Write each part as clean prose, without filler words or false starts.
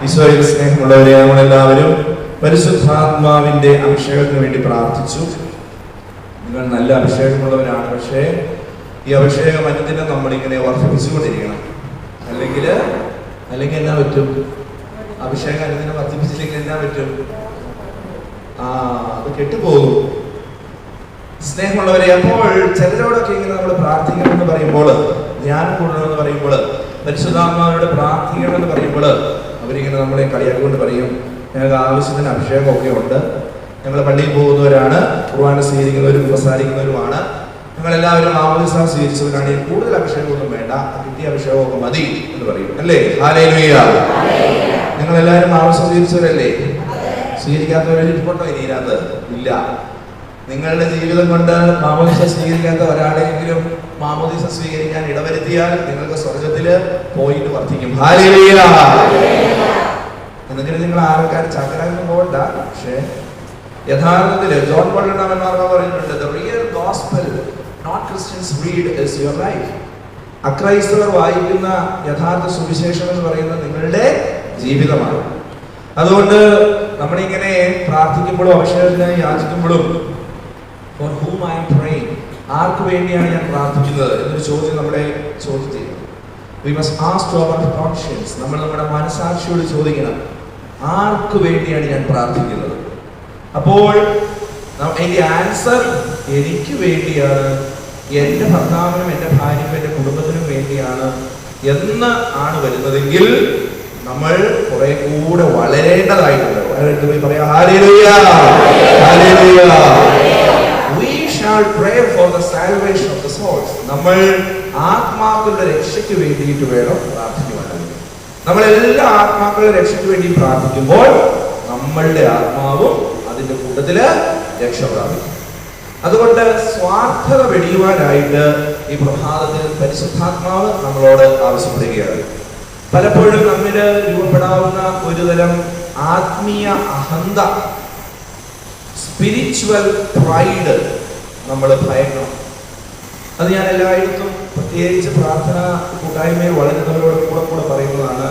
ഈശോയിൽ സ്നേഹമുള്ളവരെ, നമ്മളെല്ലാവരും പരിശുദ്ധാത്മാവിന്റെ അഭിഷേകത്തിന് വേണ്ടി പ്രാർത്ഥിച്ചു. നിങ്ങൾ നല്ല അഭിഷേകമുള്ളവരാണ്. പക്ഷേ ഈ അഭിഷേകം അനുദിനം നമ്മളിങ്ങനെ വർദ്ധിപ്പിച്ചുകൊണ്ടിരിക്കണം. അല്ലെങ്കിൽ എന്നാ പറ്റും? അഭിഷേകം അനുദിനം വർദ്ധിപ്പിച്ചില്ലെങ്കിൽ എന്നാ പറ്റും? അത് കെട്ടുപോകും. സ്നേഹമുള്ളവരെ, അപ്പോൾ ചിലരോടൊക്കെ ഇങ്ങനെ നമ്മൾ പ്രാർത്ഥിക്കണം എന്ന് പറയുമ്പോൾ, ധ്യാനം കൂടണമെന്ന് പറയുമ്പോൾ, പരിശുദ്ധാത്മാവോട് പ്രാർത്ഥിക്കണം എന്ന് പറയുമ്പോൾ അവരിങ്ങനെ നമ്മളെ കളിയാക്കിക്കൊണ്ട് പറയും, ഞങ്ങൾക്ക് ആവശ്യത്തിന് അഭിഷേകമൊക്കെ ഉണ്ട്, ഞങ്ങൾ പള്ളിയിൽ പോകുന്നവരാണ്, കുർബാന സ്വീകരിക്കുന്നവരും ഉപസാരിക്കുന്നവരുമാണ്, ഞങ്ങളെല്ലാവരും മാമോദീസ സ്വീകരിച്ചവരാണ്, കൂടുതൽ അഭിഷേകമൊന്നും വേണ്ട, കിട്ടിയ അഭിഷേകമൊക്കെ മതി എന്ന് പറയും. അല്ലേ? ഹല്ലേലൂയ. നിങ്ങളെല്ലാവരും മാമോദീസ സ്വീകരിച്ചവരല്ലേ? സ്വീകരിക്കാത്തവരിപ്പുണ്ടോ ഇതിനകത്ത്? ഇല്ല. നിങ്ങളുടെ ജീവിതം കൊണ്ട് മാമോദീസ സ്വീകരിക്കാത്ത ഒരാളെങ്കിലും മാമോദീസ സ്വീകരിക്കാൻ ഇടവരുത്തിയാൽ നിങ്ങൾക്ക് സ്വർഗത്തില് പോയിട്ട് വർദ്ധിക്കും. ഹല്ലേലൂയ. എന്നെങ്കിലും നിങ്ങൾ ആൾക്കാർ ചക്കരൊന്നും പോകണ്ട. പക്ഷേ യഥാർത്ഥത്തില് ജോൺ പോൾ രണ്ടാമന്മാർക്ക് പറഞ്ഞിട്ടുണ്ട്, the real gospel not Christians read is your life. അക്രൈസ്തവർ വായിക്കുന്ന യഥാർത്ഥ സുവിശേഷം എന്ന് പറയുന്നത് നിങ്ങളുടെ ജീവിതമാണ്. അതുകൊണ്ട് നമ്മളിങ്ങനെ പ്രാർത്ഥിക്കുമ്പോഴും അഭിഷേകത്തിനായി യാചിക്കുമ്പോഴും for whom I am praying, ആർക്ക് വേണ്ടിയാണ് ഞാൻ പ്രാർത്ഥിക്കുന്നത് എന്നൊരു ചോദ്യം നമ്മളെ ചോദ്യം ചെയ്യും. We must ask to our conscience. നമ്മൾ നമ്മുടെ മനസാക്ഷിയോട് ചോദിക്കണം, ആർക്ക് വേണ്ടിയാണ് ഞാൻ പ്രാർത്ഥിക്കുന്നത്? അപ്പോൾ അതിന്റെ ആൻസർ എനിക്ക് വേണ്ടിയാണ്, എൻ്റെ ഭർത്താവിനും എൻ്റെ ഭാര്യയ്ക്കും എൻ്റെ കുടുംബത്തിനും വേണ്ടിയാണ് എന്ന് ആണ് വരുന്നതെങ്കിൽ നമ്മൾ കുറെ കൂടെ വളരേണ്ടതായിട്ടുണ്ട്. പറയാം hallelujah, hallelujah. We shall pray for the salvation of the souls. നമ്മൾ ആത്മാക്കളുടെ രക്ഷയ്ക്ക് വേണ്ടിയിട്ട് വേണം പ്രാർത്ഥിക്കുവാനായിട്ട്. നമ്മൾ എല്ലാ ആത്മാക്കളുടെ രക്ഷയ്ക്ക് വേണ്ടി പ്രാർത്ഥിക്കുമ്പോൾ നമ്മളുടെ ആത്മാവും അതിന്റെ കൂട്ടത്തില് രക്ഷ പ്രാപിക്കും. അതുകൊണ്ട് സ്വാർത്ഥത വെടിയുവാനായിട്ട് ഈ പ്രഭാതത്തിൽ പരിശുദ്ധാത്മാവ് നമ്മളോട് ആവശ്യപ്പെടുകയാണ്. പലപ്പോഴും നമ്മില് രൂപപ്പെടാവുന്ന ഒരുതരം ആത്മീയ അഹന്ത, സ്പിരിച്വൽ പ്രൈഡ് നമ്മൾ ഭയക്കണം. അത് ഞാൻ എല്ലായിടത്തും പ്രത്യേകിച്ച് പ്രാർത്ഥന കൂട്ടായ്മയിൽ വളരുന്നവരോട് കൂടെ പറയുന്നതാണ്.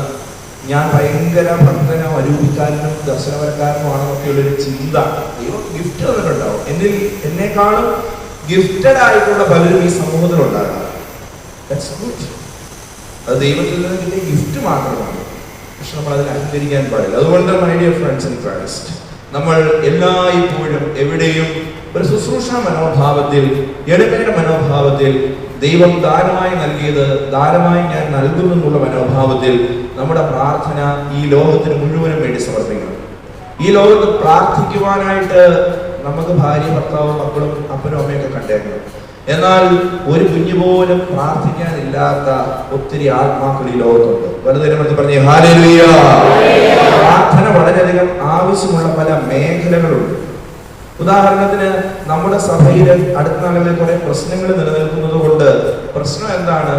ഞാൻ ഭയങ്കര ഭക്തനോ അരൂപിക്കാരനും ദർശനപരക്കാരനുമാണെന്നൊക്കെ ഉള്ളൊരു ചിന്ത ദൈവം ഗിഫ്റ്റ് തന്നിട്ടുണ്ടാവും. എന്നെക്കാളും ഗിഫ്റ്റഡ് ആയിട്ടുള്ള പലരും ഈ സമൂഹത്തിലുണ്ടാകാം. That's good. അത് ദൈവത്തിൽ നിന്ന് കിട്ടിയ ഗിഫ്റ്റ് മാത്രമാണ്. പക്ഷെ നമ്മൾ അതിൽ അംഗീകരിക്കാൻ പാടില്ല. അതുകൊണ്ട് my dear friends in Christ, നമ്മൾ എല്ലായ്പ്പോഴും എവിടെയും ഒരു ശുശ്രൂഷ മനോഭാവത്തിൽ, എളിമയുടെ മനോഭാവത്തിൽ, ദൈവം ദാനമായി നൽകിയത് ദാനമായി ഞാൻ നൽകുമെന്നുള്ള മനോഭാവത്തിൽ നമ്മുടെ പ്രാർത്ഥന ഈ ലോകത്തിന് മുഴുവനും വേണ്ടി സമർപ്പിക്കണം. ഈ ലോകത്ത് പ്രാർത്ഥിക്കുവാനായിട്ട് നമുക്ക് ഭാര്യ, ഭർത്താവും, മക്കളും, അപ്പനും അമ്മയൊക്കെ കണ്ടേക്കണം. എന്നാൽ ഒരു കുഞ്ഞു പോലും പ്രാർത്ഥിക്കാനില്ലാത്ത ഒത്തിരി ആത്മാക്കൾ ഈ ലോകത്തുണ്ട്. വലുതരം പറഞ്ഞേ ഹല്ലേലൂയ. പ്രാർത്ഥന വളരെയധികം ആവശ്യമുള്ള പല മേഖലകളുണ്ട്. ഉദാഹരണത്തിന് നമ്മുടെ സഭയിൽ അടുത്ത നാളുകളിൽ കുറെ പ്രശ്നങ്ങൾ നിലനിൽക്കുന്നത് കൊണ്ട് പ്രശ്നം എന്താണ്?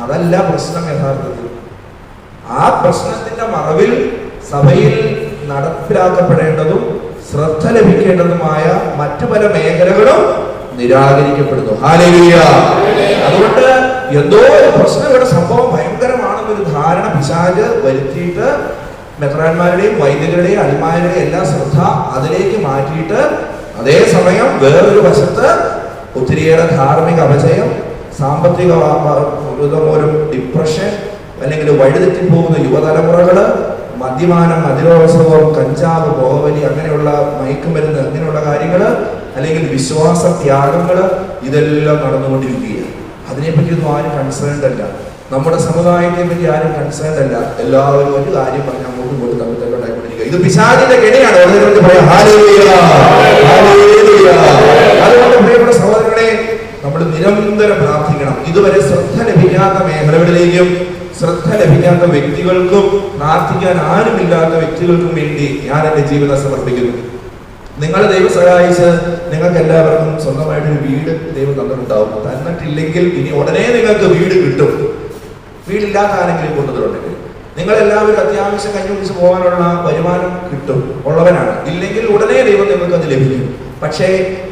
അതല്ല പ്രശ്നം. യഥാർത്ഥത്തിൽ ആ പ്രശ്നത്തിന്റെ മറവിൽ സഭയിൽ നടപ്പിലാക്കപ്പെടേണ്ടതും ശ്രദ്ധ ലഭിക്കേണ്ടതുമായ മറ്റു പല മേഖലകളും നിരാകരിക്കപ്പെടുന്നു. ഹല്ലേലൂയ. അതുകൊണ്ട് എന്തോ ഒരു പ്രശ്നം, ഇവിടെ സംഭവം ഭയങ്കരമാണെന്നൊരു ധാരണ പിശാച് വരുത്തിയിട്ട് മെത്രാന്മാരുടെയും വൈദികരുടെയും അൽമാരുടെയും എല്ലാ ശ്രദ്ധ അതിലേക്ക് മാറ്റിയിട്ട് അതേസമയം വേറൊരു വശത്ത് ഒത്തിരിയേറെ ധാർമ്മിക അപജയം, സാമ്പത്തിക മൂലം ഡിപ്രഷൻ, അല്ലെങ്കിൽ വഴിതെറ്റിപ്പോകുന്ന യുവതലമുറകള്, മദ്യപാനം, മദ്യവ്യസനം, കഞ്ചാവ്, പുകവലി, അങ്ങനെയുള്ള മയക്കുമരുന്ന്, അങ്ങനെയുള്ള കാര്യങ്ങള്, അല്ലെങ്കിൽ വിശ്വാസ ത്യാഗങ്ങള്, ഇതെല്ലാം നടന്നുകൊണ്ടിരിക്കുകയാണ്. അതിനെപ്പറ്റിയൊന്നും ആരും കൺസേൺഡ് അല്ല. നമ്മുടെ സമുദായത്തെ പറ്റി ആരും കൺസേൺഡ് അല്ല. എല്ലാവരും ഒരു കാര്യം പറഞ്ഞ് അങ്ങോട്ടും ഇങ്ങോട്ടും തമ്മിലുണ്ടായിക്കൊണ്ടിരിക്കുക. ഇത് പിശാചിന്റെ കെണിയാണ്. അതുകൊണ്ട് പ്രിയപ്പെട്ട സഹോദരങ്ങളെ, നമ്മൾ നിരന്തരം പ്രാർത്ഥിക്കണം. ഇതുവരെ ശ്രദ്ധ ലഭിക്കാത്ത മേഖലകളിലേക്കും ശ്രദ്ധ ലഭിക്കാത്ത വ്യക്തികൾക്കും പ്രാർത്ഥിക്കാൻ ആരുമില്ലാത്ത വ്യക്തികൾക്കും വേണ്ടി ഞാൻ എൻ്റെ ജീവിതം സമർപ്പിക്കുന്നു. നിങ്ങൾ ദൈവം സഹായിച്ച് നിങ്ങൾക്ക് എല്ലാവർക്കും സ്വന്തമായിട്ടൊരു വീട് ദൈവം തന്നിട്ടുണ്ടാവും. തന്നിട്ടില്ലെങ്കിൽ ഇനി ഉടനെ നിങ്ങൾക്ക് വീട് കിട്ടും. വീടില്ലാത്ത ആരെങ്കിലും കൊണ്ടുവന്നിട്ടുണ്ടെങ്കിൽ നിങ്ങളെല്ലാവരും അത്യാവശ്യം കഞ്ഞുപിടിച്ച് പോകാനുള്ള വരുമാനം കിട്ടും, ഉള്ളവനാണ്. ഇല്ലെങ്കിൽ ഉടനെ ദൈവം നിങ്ങൾക്ക് അത് ലഭിക്കും. പക്ഷേ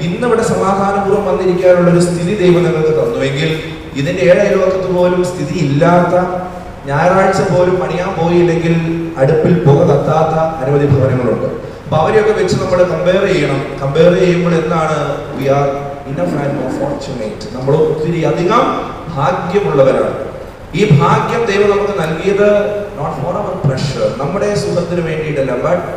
ഇന്നിവിടെ സമാധാനപൂർവ്വം വന്നിരിക്കാനുള്ള ഒരു സ്ഥിതി ദൈവം നിങ്ങൾക്ക് തന്നുവെങ്കിൽ ഇതിന്റെ 7 അയൽവക്കത്ത് പോലും സ്ഥിതി ഇല്ലാത്ത, ഞായറാഴ്ച പോലും പണിയാൻ പോയില്ലെങ്കിൽ അടുപ്പിൽ പുക കത്താത്ത അനവധി ഭവനങ്ങളുണ്ട്. അപ്പൊ അവരെയൊക്കെ വെച്ച് നമ്മൾ കമ്പയർ ചെയ്യണം. കമ്പയർ ചെയ്യുമ്പോൾ എന്താണ്, we are enough and more fortunate, നമ്മൾ ഒത്തിരി അധികം ഭാഗ്യമുള്ളവരാണ്. ഈ ഭാഗ്യം ദൈവം നമുക്ക് നൽകിയത് നോട്ട് ഫോർ അവർ പ്രഷർ, നമ്മുടെ സുഖത്തിന് വേണ്ടിയിട്ടല്ല, ബട്ട്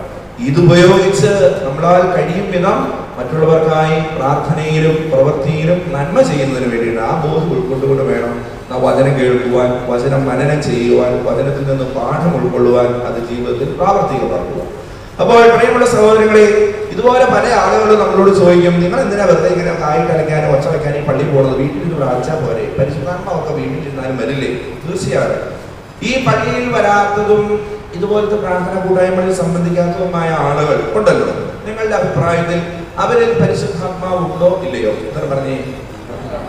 ഇതുപയോഗിച്ച് നമ്മളാൽ കഴിയും വിധം മറ്റുള്ളവർക്കായി പ്രാർത്ഥനയിലും പ്രവൃത്തിയിലും നന്മ ചെയ്യുന്നതിന് വേണ്ടിയിട്ട് ആ ബോധം ഉൾക്കൊണ്ടുകൊണ്ട് വേണം നാം വചനം കേൾക്കുവാൻ, വചനം മനനം ചെയ്യുവാൻ, വചനത്തിൽ നിന്ന് പാഠം ഉൾക്കൊള്ളുവാൻ, അത് ജീവിതത്തിൽ പ്രാവർത്തികമാക്കുക. അപ്പോൾ പ്രിയമുള്ള സഹോദരങ്ങളെ, ഇതുപോലെ പല ആളുകളും നമ്മളോട് ചോദിക്കും, നിങ്ങൾ എന്തിനാ വെറുതെ ഇങ്ങനെ കായിട്ട് അലക്കാനും ഒച്ച വയ്ക്കാനും പള്ളി പോകുന്നത്, വീട്ടിൽ പ്രാർത്ഥിച്ചാൽ പോരെ, പരിശുദ്ധാത്മാവൊക്കെ വീട്ടിലിരുന്നാലും വരില്ലേ? തീർച്ചയായും ഈ പള്ളിയിൽ വരാത്തതും ഇതുപോലത്തെ പ്രാർത്ഥന കൂട്ടായ്മകളിൽ സംബന്ധിക്കാത്തതുമായ ആളുകൾ ഉണ്ടല്ലോ. നിങ്ങളുടെ അഭിപ്രായത്തിൽ അവരിൽ പരിശുദ്ധാത്മാവ് ഉണ്ടോ ഇല്ലയോ? എത്ര പറഞ്ഞേ?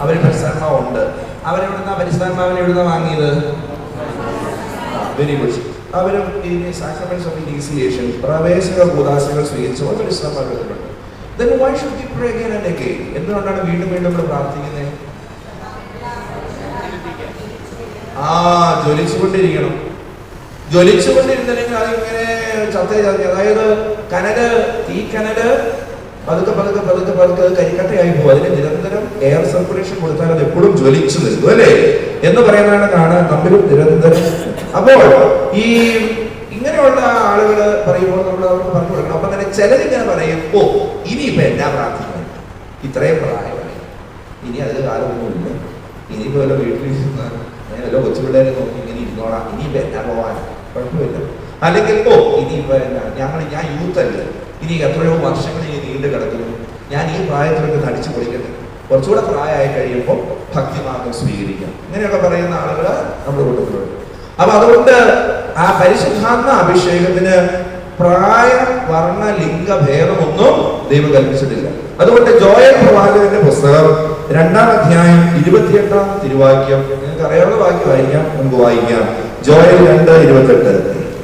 അവരിൽ പരിശുദ്ധാത്മാവ് ഉണ്ട്. അവരെവിടുന്ന പരിശുദ്ധാത്മാവിനെ എവിടുന്ന വാങ്ങിയത്? Very good. അവരും ഈ സാക്രമെന്റ്സ് ഓഫ് ഇനീസിയേഷൻ, പ്രവേശക കൂദാശകൾ സ്വീകരിച്ചപ്പോൾ പരിശുദ്ധാത്മാവ് വരുന്നുണ്ട്. Then why should we pray again and again? എന്തുകൊണ്ടാണ് വീണ്ടും വീണ്ടും നമ്മൾ പ്രാർത്ഥിക്കുന്നത്? ജ്വലിച്ചുകൊണ്ടിരിക്കണം. ജ്വലിച്ചുകൊണ്ടിരുന്നില്ലെങ്കിൽ അതിങ്ങനെ അതായത് കനല്, ഈ കനല് പതുക്കെ പതുക്കെ പതുക്കെ പതുക്കെ അത് കരിക്കട്ടയായി പോകും. അതിന് നിരന്തരം എയർ സർക്കുലേഷൻ കൊടുത്താൽ അത് എപ്പോഴും ജ്വലിച്ചു നിൽക്കും അല്ലേ എന്ന് പറയുന്നതാണ് കാണാൻ നമ്മളും നിരന്തരം. അപ്പോൾ ഈ ഇങ്ങനെയുള്ള ആളുകൾ പറയുമ്പോൾ നമ്മൾ അവർക്ക് പറഞ്ഞു കൊടുക്കണം. അപ്പൊ തന്നെ ചിലരിങ്ങനെ പറയും, ഓ ഇനിയിപ്പോ എന്നാ പ്രാർത്ഥിക്കണം, ഇത്രയും പ്രായമായി, ഇനി അതിൽ കാലമൊന്നുമില്ല, ഇനിയിപ്പോ വല്ല വീട്ടിലിരുന്ന വല്ല കൊച്ചുപിള്ളേരെ നോക്കി ഇങ്ങനെ ഇരുന്നോളാം, ഇനിയിപ്പോ എന്നാ പോവാൻ, കുഴപ്പമില്ല. അല്ലെങ്കിൽ ഓ ഇനിയിപ്പോ എന്നാ ഞാൻ യൂത്ത് അല്ലേ, ഇനി എത്രയോ വർഷങ്ങൾ ഇനി നീണ്ടു കിടക്കുന്നു, ഞാൻ ഈ പ്രായത്തിലൊക്കെ തടിച്ചു പൊളിക്കട്ടെ, കുറച്ചുകൂടെ പ്രായമായി കഴിയുമ്പോൾ ഭക്തിമാർഗം സ്വീകരിക്കാം, ഇങ്ങനെയൊക്കെ പറയുന്ന ആളുകൾ നമ്മുടെ കൂട്ടത്തിലുണ്ട്. അപ്പൊ അതുകൊണ്ട് ആ പരിശുദ്ധാത്മ അഭിഷേകത്തിന് പ്രായ വർണ്ണ ലിംഗ ഭേദമൊന്നും ദൈവം കൽപ്പിച്ചിട്ടില്ല. അതുകൊണ്ട് ജോയൽ പ്രവാചകന്റെ പുസ്തകം 2-ാം അധ്യായം 28-ാം തിരുവാക്യം, നിങ്ങൾക്ക് അറിയാവുന്ന വാക്യം വായിക്കാം, നമുക്ക് വായിക്കാം. ജോയൽ 2:28.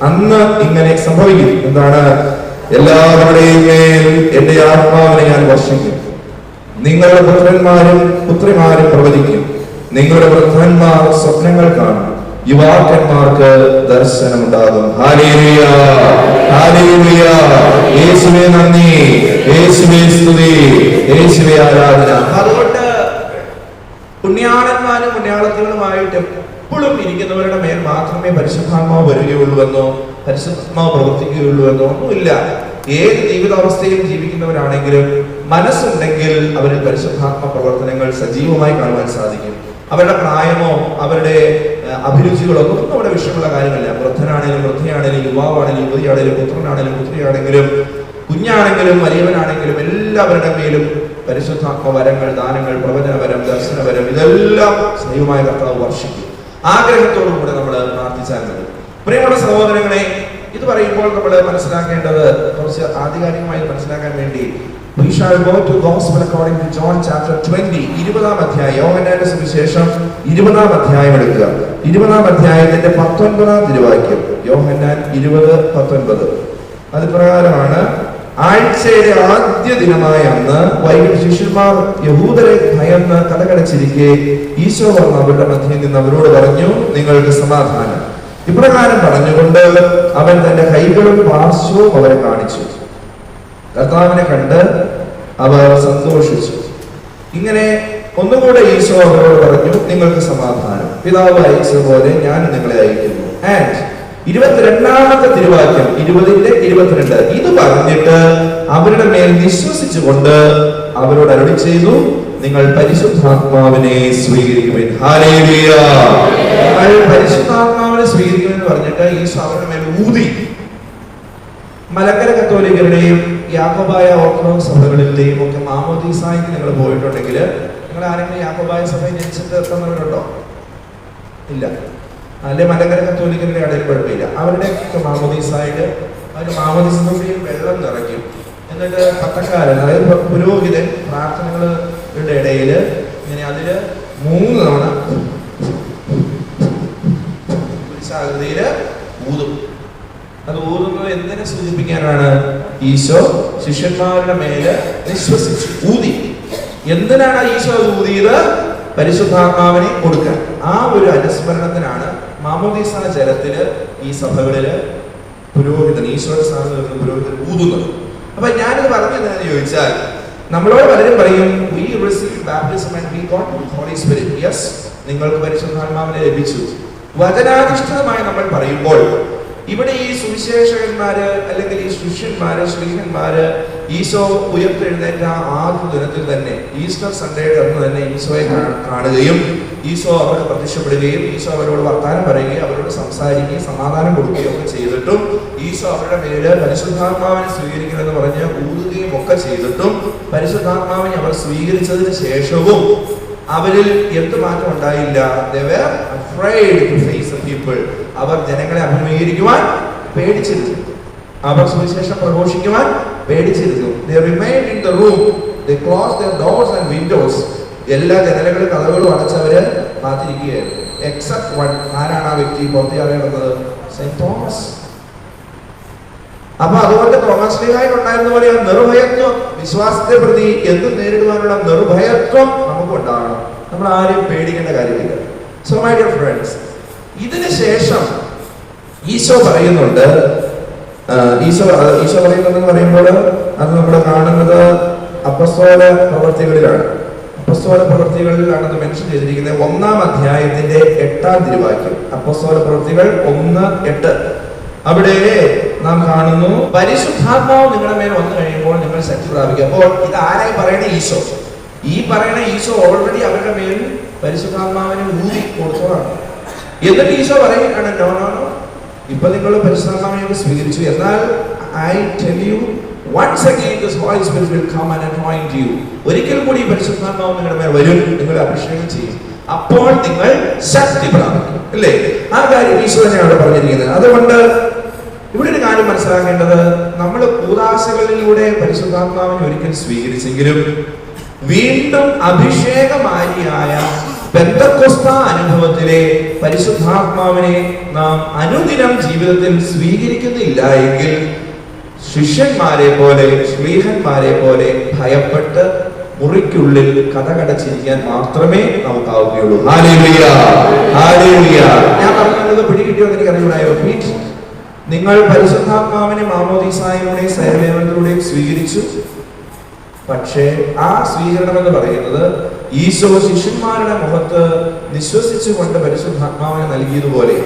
അന്ന് ഇങ്ങനെ സംഭവിക്കും. എന്താണ്? എല്ലാവരുടെയും മേൽ എന്റെ ആത്മാവിനെ ഞാൻ വർഷിക്കും, നിങ്ങളുടെ പുത്രന്മാരും പുത്രിമാരും പ്രവചിക്കും, നിങ്ങളുടെ വൃദ്ധന്മാർ സ്വപ്നങ്ങൾ കാണും, യുവാക്കന്മാർക്ക് ദർശനമുണ്ടാകും. Hallelujah, hallelujah. യേശുവേ നന്ദി, യേശുവേ സ്തുതി, യേശുവേ ആരാധന. അതുകൊണ്ട് പുണ്യാളന്മാരും പുണ്യാളത്തികളുമായിട്ട് എപ്പോഴും ഇരിക്കുന്നവരുടെ മേൽ മാത്രമേ പരിശുദ്ധാത്മാവ് വരികയുള്ളൂ എന്നോ പരിശുദ്ധാത്മാവ് പ്രവർത്തിക്കുകയുള്ളൂ എന്നോ ഒന്നുമില്ല. ഏത് ജീവിതാവസ്ഥയിൽ ജീവിക്കുന്നവരാണെങ്കിലും മനസ്സുണ്ടെങ്കിൽ അവരിൽ പരിശുദ്ധാത്മ പ്രവർത്തനങ്ങൾ സജീവമായി കാണുവാൻ സാധിക്കും. അവരുടെ പ്രായമോ അവരുടെ അഭിരുചികളോ ഒന്നും അവിടെ വിഷയമുള്ള കാര്യമല്ല. വൃദ്ധനാണെങ്കിലും വൃദ്ധയാണെങ്കിലും യുവാവാണെങ്കിലും യുവതിയാണെങ്കിലും പുത്രനാണെങ്കിലും പുത്രിയാണെങ്കിലും കുഞ്ഞാണെങ്കിലും വലിയവനാണെങ്കിലും എല്ലാവരുടെ മേലും പരിശുദ്ധാത്മ വരങ്ങൾ, ദാനങ്ങൾ, പ്രവചനവരം, ദർശനവരം ഇതെല്ലാം സജീവമായ കർത്താവ് വർഷിക്കും. ആഗ്രഹത്തോടും കൂടെ നമ്മൾ പ്രാർത്ഥിച്ചാൽ മതി. പ്രിയമുള്ള സഹോദരങ്ങളെ, ഇത് പറയുമ്പോൾ നമ്മൾ മനസ്സിലാക്കേണ്ടത് കുറച്ച് ആധികാരികമായി മനസ്സിലാക്കാൻ വേണ്ടി we shall go to gospel according to John chapter 20, 20-ാം അധ്യായം, യോഹന്നാന്റെ സുവിശേഷം 20-ാം അധ്യായം എടുക്കുക. 20-ാം അധ്യായത്തിന്റെ 19-ാം തിരുവാക്യം, യോഹന്നാൻ 20:19. അത് പ്രകാരമാണ്: ആഴ്ചയുടെ ആദ്യ ദിനമായ അന്ന് വൈകിട്ട് ശിഷ്യന്മാർ യഹൂദരെ ഭയന്ന് കടകടച്ചിരിക്കെ ഈശോ വന്ന് അവരുടെ മധ്യയിൽ നിന്ന് അവരോട് പറഞ്ഞു, നിങ്ങൾക്ക് സമാധാനം. ഇപ്രകാരം പറഞ്ഞുകൊണ്ട് അവൻ തന്റെ കൈകളും പാർശ്വവും അവരെ കാണിച്ചു. കർത്താവിനെ കണ്ട് അവർ സന്തോഷിച്ചു. ഇങ്ങനെ ഒന്നുകൂടെ ഈശോ അവരോട് പറഞ്ഞു, നിങ്ങൾക്ക് സമാധാനം. പിതാവ് അയച്ചതുപോലെ ഞാൻ നിങ്ങളെ അയക്കുന്നു. ആൻഡ് 22-ാമത്തെ തിരുവാക്യം 20:22. ഇത് പറഞ്ഞിട്ട് അവരുടെ മേൽ വിശ്വസിച്ചുകൊണ്ട് അവരോട് അരുളി ചെയ്തു, നിങ്ങൾ പരിശുദ്ധാത്മാവിനെ സ്വീകരിക്കുവിൻ. ഹല്ലേലൂയ. നിങ്ങൾ പരിശുദ്ധാത്മാവിനെ സ്വീകരിക്കുമെന്ന് പറഞ്ഞിട്ട് ഈശോ അവരുടെ മേൽ ഊതി. മലങ്കര കത്തോലിക്കരുടെയും യാക്കോബായ ഓർത്തഡോക്സ് സഭകളിലെയും ഒക്കെ മാമോദീസായ്ക്ക് നിങ്ങൾ പോയിട്ടുണ്ടെങ്കിൽ, നിങ്ങൾ ആരെങ്കിലും യാക്കോബായ സഭയിൽ ജനിച്ചിട്ട് എത്തുന്നവരുണ്ടോ? ഇല്ല. അല്ലെ മലങ്കര കത്തോലിക്കരുടെ ഇടയിൽ കുഴപ്പമില്ല. അവരുടെ മാമോദീസായിട്ട് അവർ മാമോദീസയിൽ വെള്ളം നിറയ്ക്കും. എന്നിട്ട് പട്ടക്കാരൻ, അതായത് പുരോഹിതൻ, പ്രാർത്ഥനകളുടെ ഇടയിൽ ഇങ്ങനെ അതില് 3 തവണ കുരിശാകൃതിയില് ഊതും. അത് ഊതുന്നത് എന്തിനെ സൂചിപ്പിക്കാനാണ്? ഈശോ ശിഷ്യന്മാരുടെ മേല് വിശ്വസിച്ചു ഊതി. എന്തിനാണ് ഈശോ ഊതിയത്? പരിശുദ്ധാത്മാവിനെ കൊടുക്കാൻ. ആ ഒരു അനുസ്മരണത്തിനാണ് മാമോദീസ ജലത്തില് ഈ സഭകളില് പുരോഹിതൻ, ഈശോയുടെ സ്ഥാനത്ത് വരുന്ന പുരോഹിതൻ ഊതുന്നത്. അപ്പൊ ഞാനിത് പറഞ്ഞതെന്ന് ചോദിച്ചാൽ, നമ്മളോട് പലരും പറയും we received baptism and we got the Holy Spirit. Yes, നിങ്ങൾക്ക് പരിശുദ്ധാത്മാവിനെ ലഭിച്ചു. വചനാധിഷ്ഠിതമായി നമ്മൾ പറയുമ്പോൾ ഇവിടെ ഈ സുവിശേഷകന്മാര് അല്ലെങ്കിൽ ഈ ശിഷ്യന്മാര്, ശ്ലീഹന്മാര് ഈശോ ഉയർത്തെഴുന്നേറ്റ ആദ്യ ദിനത്തിൽ തന്നെ, ഈസ്റ്റർ സൺഡേയുടെ അന്ന് തന്നെ ഈശോയെ കാണുകയും ഈശോ അവർക്ക് പ്രത്യക്ഷപ്പെടുകയും ഈശോ അവരോട് വർത്താനം പറയുകയും അവരോട് സംസാരിക്കുകയും സമാധാനം കൊടുക്കുകയും ഒക്കെ ചെയ്തിട്ടും ഈശോ അവരുടെ മേല് പരിശുദ്ധാത്മാവിനെ സ്വീകരിക്കണമെന്ന് പറഞ്ഞ് ഊതുകയും ഒക്കെ ചെയ്തിട്ടും പരിശുദ്ധാത്മാവിനെ അവർ സ്വീകരിച്ചതിന് ശേഷവും അവരിൽ എന്ത് മാറ്റം ഉണ്ടായില്ല. They were afraid to face the people. അവർ ജനങ്ങളെ അഭിമുഖീകരിക്കുവാൻ പേടിച്ചിരുന്നു. അവർ സുവിശേഷം പ്രഘോഷിക്കുവാൻ പേടിച്ചിരുന്നു. They remained in the room. They closed their doors and windows. എല്ലാ ജനലകളും കഥകളും അടച്ചവര് കാത്തിരിക്കുകയായിരുന്നു. Except one. ആരാണ് ആ വ്യക്തി? പുറത്തേറിയുന്നത് സെന്റ് തോമസ്. അപ്പൊ അതുകൊണ്ട് തോമസ് ലീഹായിൽ ഉണ്ടായിരുന്ന പോലെ നിർഭയത്വം, വിശ്വാസത്തെ പ്രതി എന്തും നേരിടുവാനുള്ള നിർഭയത്വം നമുക്ക് ഉണ്ടാകണം. നമ്മൾ ആരെയും പേടിക്കേണ്ട കാര്യമില്ല. സോ മൈ ഡിയർ ഫ്രണ്ട്സ്, ഇതിന് ശേഷം ഈശോ പറയുന്നുണ്ട്, ഈശോ പറയുന്നുണ്ടെന്ന് പറയുമ്പോൾ അത് നമ്മൾ കാണുന്നത് അപ്പസ്തോല പ്രവർത്തികളിലാണ്. അപ്പസ്തോല പ്രവർത്തികളിലാണ് അത് മെൻഷൻ ചെയ്തിരിക്കുന്നത്. 1-ാം അധ്യായത്തിന്റെ 8-ാം തിരുവാക്യം, അപ്പസ്തോല പ്രവർത്തികൾ 1:8. അവിടെ നാം കാണുന്നു, പരിശുദ്ധാത്മാവ് നിങ്ങളുടെ മേൽ വന്നു കഴിയുമ്പോൾ നിങ്ങൾ ശക്തി പ്രാപിക്കും. അപ്പോൾ ഇത് ആരായി പറയണ? ഈശോ. ഈ പറയണ ഈശോ ഓൾറെഡി അവരുടെ മേൽ പരിശുദ്ധാത്മാവിനെ ഊതി കൊടുത്തതാണ്. എന്നിട്ട് ഈശോ പറയുകയാണ്, നോ നോ നോ, ഇപ്പൊ നിങ്ങൾ പരിശുദ്ധാത്മാവിനെ സ്വീകരിച്ചു, എന്നാൽ I tell you once again this Holy Spirit will come and anoint you. ഒരിക്കൽ കൂടി പരിശുദ്ധാത്മാവ് നിങ്ങളുടെ മേൽ വരും, നിങ്ങളെ അഭിഷേകം ചെയ്യും, അപ്പോൾ നിങ്ങൾ ശക്തി പ്രാപിക്കും. അല്ലേ? ആ കാര്യം ഈശോ തന്നെയാണ് അവിടെ പറഞ്ഞിരിക്കുന്നത്. അതുകൊണ്ട് ഇവിടെ ഒരു കാര്യം മനസ്സിലാക്കേണ്ടത്, നമ്മൾ കൂദാശകളിലൂടെ പരിശുദ്ധാത്മാവിനെ ഒരിക്കൽ സ്വീകരിച്ചെങ്കിലും വീണ്ടും അഭിഷേകമാരിയായ പെന്തക്കോസ്ത അനുഭവത്തിലെ പരിശുദ്ധാത്മാവിനെ നാം അനുദിനം ജീവിതത്തിൽ സ്വീകരിക്കുന്നില്ല എങ്കിൽ ശിഷ്യന്മാരെ പോലെ, ശ്ലീഹന്മാരെ പോലെ ഭയപ്പെട്ട് മുറിക്കുള്ളിൽ കഥകടച്ചിരിക്കാൻ മാത്രമേ നമുക്കാവുകയുള്ളൂ. Hallelujah, hallelujah. ഞാൻ പറഞ്ഞത് പിടികിട്ടിയോന്ന് എനിക്ക് അറിയൂടായോ? നിങ്ങൾ പരിശുദ്ധാത്മാവിനെ മാമോദീസായിലൂടെയും സേവനത്തിലൂടെയും സ്വീകരിച്ചു. പക്ഷേ ആ സ്വീകരണം എന്ന് പറയുന്നത് ഈശോ ശിഷ്യന്മാരുടെ മുഖത്ത് നിശ്വസിച്ചുകൊണ്ട് പരിശുദ്ധാത്മാവിനെ നൽകിയതുപോലെ,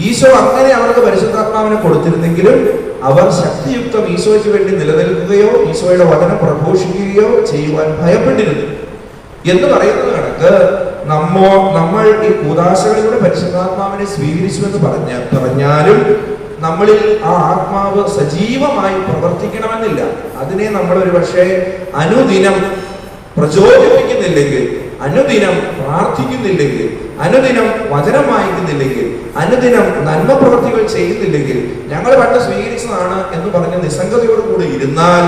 ഈശോ അങ്ങനെ അവർക്ക് പരിശുദ്ധാത്മാവിനെ കൊടുത്തിരുന്നെങ്കിലും അവർ ശക്തിയുക്തം ഈശോയ്ക്ക് വേണ്ടി നിലനിൽക്കുകയോ ഈശോയുടെ വചനം പ്രഘോഷിക്കുകയോ ചെയ്യുവാൻ ഭയപ്പെട്ടിരുന്നു. എന്ന് പറയുന്നത് കണക്ക് നമ്മൾ ഈ കൂദാശകളിലൂടെ പരിശുദ്ധാത്മാവിനെ സ്വീകരിച്ചു എന്ന് പറഞ്ഞാലും നമ്മളിൽ ആ ആത്മാവ് സജീവമായി പ്രവർത്തിക്കണമെന്നില്ല. അതിനെ നമ്മൾ ഒരു പക്ഷേ അനുദിനം പ്രചോദിപ്പിക്കുന്നില്ലെങ്കിൽ, അനുദിനം പ്രാർത്ഥിക്കുന്നില്ലെങ്കിൽ, അനുദിനം വചനം വായിക്കുന്നില്ലെങ്കിൽ, അനുദിനം നന്മ പ്രവൃത്തികൾ ചെയ്യുന്നില്ലെങ്കിൽ, ഞങ്ങൾ പണ്ട് സ്വീകരിച്ചതാണ് എന്ന് പറഞ്ഞ് നിസ്സംഗതയോടുകൂടി ഇരുന്നാൽ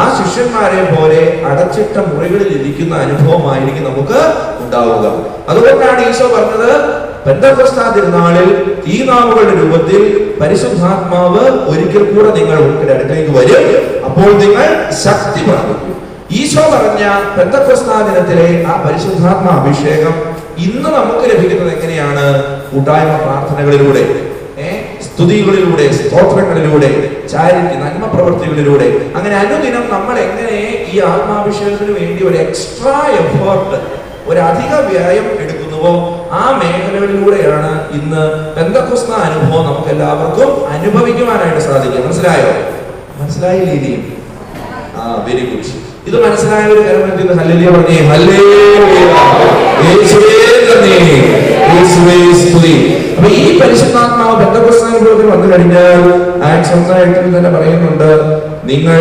ആ ശിഷ്യന്മാരെ പോലെ അടച്ചിട്ട മുറികളിൽ ഇരിക്കുന്ന അനുഭവമായിരിക്കും നമുക്ക് ഉണ്ടാവുക. അതുകൊണ്ടാണ് ഈശോ പറഞ്ഞത്, പെന്തക്കോസ്ത തിരുനാളിൽ തീനാവുകളുടെ രൂപത്തിൽ പരിശുദ്ധാത്മാവ് ഒരിക്കൽ കൂടെ നിങ്ങളുടെ അടുത്തേക്ക് വരും, അപ്പോൾ നിങ്ങൾ ശക്തി പ്രാപിക്കും. ഈശോ പറഞ്ഞ പെന്തക്കോസ്ത ദിനത്തിലെ ആ പരിശുദ്ധാത്മ അഭിഷേകം ഇന്ന് നമുക്ക് ലഭിക്കുന്നത് എങ്ങനെയാണ്? കൂട്ടായ്മ പ്രാർത്ഥനകളിലൂടെ, സ്തുതികളിലൂടെ, സ്തോത്രങ്ങളിലൂടെ, ചാരിറ്റി, നന്മ പ്രവൃത്തികളിലൂടെ. അങ്ങനെ അനുദിനം നമ്മൾ എങ്ങനെ ഈ ആത്മാഭിഷേകത്തിന് വേണ്ടി ഒരു എക്സ്ട്രാ എഫേർട്ട്, ഒരു അധിക വ്യായം എടുക്കുന്നുവോ ആ മേഖലകളിലൂടെയാണ് ഇന്ന് പെന്തക്കോസ്ത അനുഭവം നമുക്ക് എല്ലാവർക്കും അനുഭവിക്കുവാനായിട്ട് സാധിക്കും. മനസ്സിലായോ? മനസ്സിലായില്ലേ? ഇനിയും വെരി ഗുഡ്. ഇത് മനസ്സിലായ ഒരു കാര്യം ഹല്ലേലൂയ പറഞ്ഞേ. ഹല്ലേലൂയ, യേശുവേ നന്ദി, യേശുവേ സ്തുതി. അപ്പൊ ഈ പരിശുദ്ധാത്മാവ് പെന്തക്കോസ്ത അനുഭവത്തിൽ വന്നു കഴിഞ്ഞാൽ ആക്ട്സ് 1:8 തന്നെ പറയുന്നുണ്ട്, നിങ്ങൾ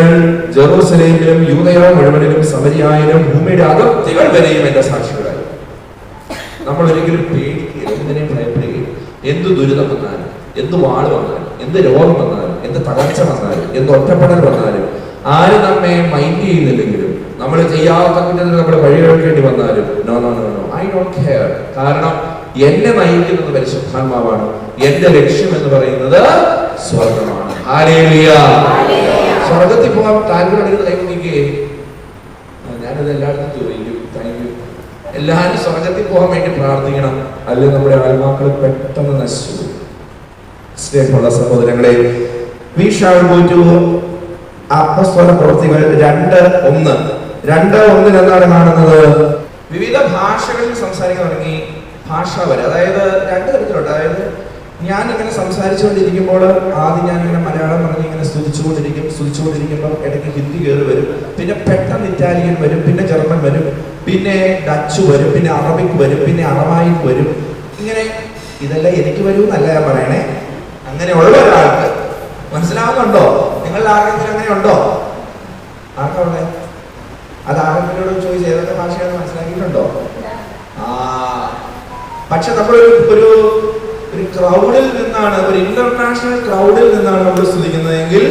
ജെറൂസലേമിലും യൂദയ മുഴുവനിലും സമരിയായാലും ഭൂമിയുടെ അതിർത്തികൾ വരെയും എന്റെ സാക്ഷികളായി. നമ്മൾ ഒരിക്കലും പേടിക്കുകയും എന്തിനേയും ഭയപ്പെടുകയും, എന്ത് ദുരിതം വന്നാലും, എന്ത് വാള് വന്നാലും, എന്ത് രോഗം വന്നാലും, എന്ത് തകർച്ച വന്നാലും, എന്ത് ഒറ്റപ്പെടൽ വന്നാലും, ആര് നമ്മെ മൈൻഡ് ചെയ്യുന്നില്ലെങ്കിലും, നമ്മൾ ചെയ്യാത്ത കുറ്റത്തിന് നമ്മൾ വഴികേണ്ടി വന്നാലും, no no no no, I don't care. കാരണം എന്നെ നയിക്കുന്നത് പരിശുദ്ധാത്മാവാണ്. എന്റെ ലക്ഷ്യം എന്ന് പറയുന്നത് സ്വർഗമാണ്. ഹല്ലേലൂയ. സ്വർഗത്തിൽ പോകാൻ താല്പര്യം കൈകൊണ്ടിരിക്കേ. ഞാനത് എല്ലായിടത്തും ചോദിക്കും. Thank you. എല്ലാവരും സ്വർഗത്തിൽ പോകാൻ വേണ്ടി പ്രാർത്ഥിക്കണം, അല്ലെങ്കിൽ നമ്മുടെ ആത്മാക്കൾ പെട്ടെന്ന് നശിച്ചു. സ്നേഹമുള്ള സഹോദരങ്ങളെ, We shall go to അപ്പോസ്തല പ്രവൃത്തികൾ 2:1. 2:1 എന്താണ് കാണുന്നത്? വിവിധ ഭാഷകളിൽ സംസാരിക്കാൻ തുടങ്ങി. ഭാഷ വരെ, അതായത് രണ്ട് തരത്തിലുണ്ട്. അതായത് ഞാൻ ഇങ്ങനെ സംസാരിച്ചുകൊണ്ടിരിക്കുമ്പോൾ ആദ്യം ഞാൻ ഇങ്ങനെ മലയാളം പറഞ്ഞ് ഇങ്ങനെ സ്തുതിച്ചുകൊണ്ടിരിക്കുമ്പോൾ ഇടയ്ക്ക് ഹിന്ദി കയറി വരും, പിന്നെ പെട്ടെന്ന് ഇറ്റാലിയൻ വരും, പിന്നെ ജർമ്മൻ വരും, പിന്നെ ഡച്ച് വരും, പിന്നെ അറബിക് വരും, പിന്നെ അറമായിക് വരും. ഇങ്ങനെ ഇതെല്ലാം എനിക്ക് വരും എന്നല്ല ഞാൻ പറയണേ, അങ്ങനെയുള്ള ഒരാൾക്ക് മനസ്സിലാവുന്നുണ്ടോ? നിങ്ങളുടെ ആർക്കെങ്കിലും അങ്ങനെ ഉണ്ടോ? ആർക്കാ ഉള്ളേ? അത് ആരെങ്കിലോട് ചോദിച്ച് ഏതൊക്കെ ഭാഷയാണെന്ന് മനസ്സിലാക്കിയിട്ടുണ്ടോ? പക്ഷെ നമ്മൾ ഒരു ക്രൗഡിൽ നിന്നാണ്, ഒരു ഇന്റർനാഷണൽ ക്രൗഡിൽ നിന്നാണ് നമ്മൾ സ്തുതിക്കുന്നതെങ്കിൽ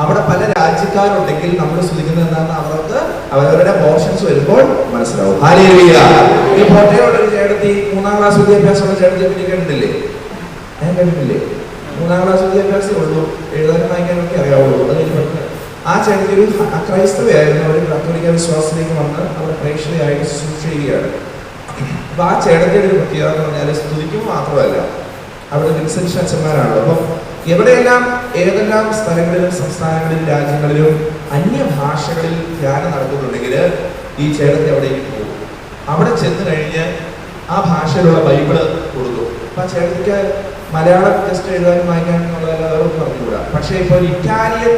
അവിടെ പല രാജ്യക്കാരുണ്ടെങ്കിൽ നമ്മൾ സ്തുതിക്കുന്നത് എന്താണെന്ന് അവർക്ക് അവരവരുടെ പോർഷൻസ് വരുമ്പോൾ മനസ്സിലാവും. ഹല്ലേലൂയ. ഈ കോട്ടയുള്ള ഒരു ചേട്ടത്തി 3ാം ക്ലാസ് വിദ്യാഭ്യാസമുള്ള ചേട്ടത്തിയെ പറ്റി കേട്ടിട്ടില്ലേ? ഞാൻ കേട്ടിട്ടില്ലേ? 3ാം ക്ലാസ് വിദ്യാഭ്യാസമേ ഉള്ളൂ, എഴുതാനും വായിക്കാനൊക്കെ അറിയാവുള്ളൂ. ആ ചേട്ടത്തി ഒരു അക്രൈസ്തവയായിരുന്നു. അവർ കത്തോലിക്ക വിശ്വാസത്തിലേക്ക് വന്ന് അവർ പ്രേക്ഷകയായിട്ട് ശുശ്രൂഷ ചെയ്യുകയാണ്. അപ്പൊ ആ ചേട്ടത്തിയുടെ ഒരു പ്രത്യേകത എന്ന് പറഞ്ഞാൽ സ്തുതിക്കുമ്പോൾ മാത്രമല്ല, അവിടെ വിൻസെന്റ് അച്ഛന്മാരാണ്. അപ്പം എവിടെയെല്ലാം ഏതെല്ലാം സ്ഥലങ്ങളിലും സംസ്ഥാനങ്ങളിലും രാജ്യങ്ങളിലും അന്യഭാഷകളിൽ ധ്യാനം നടക്കുന്നുണ്ടെങ്കിൽ ഈ ചേട്ടത്തി അവിടേക്ക് പോകും. അവിടെ ചെന്ന് കഴിഞ്ഞ് ആ ഭാഷയിലുള്ള ബൈബിള് കൊടുക്കും. അപ്പൊ ആ ചേട്ടത്തിക്ക് മലയാളം ജസ്റ്റ് എഴുതാനും വായിക്കാനും എന്നുള്ളതൊന്നും പറഞ്ഞുകൂടാ. പക്ഷേ ഇപ്പോൾ ഇറ്റാലിയൻ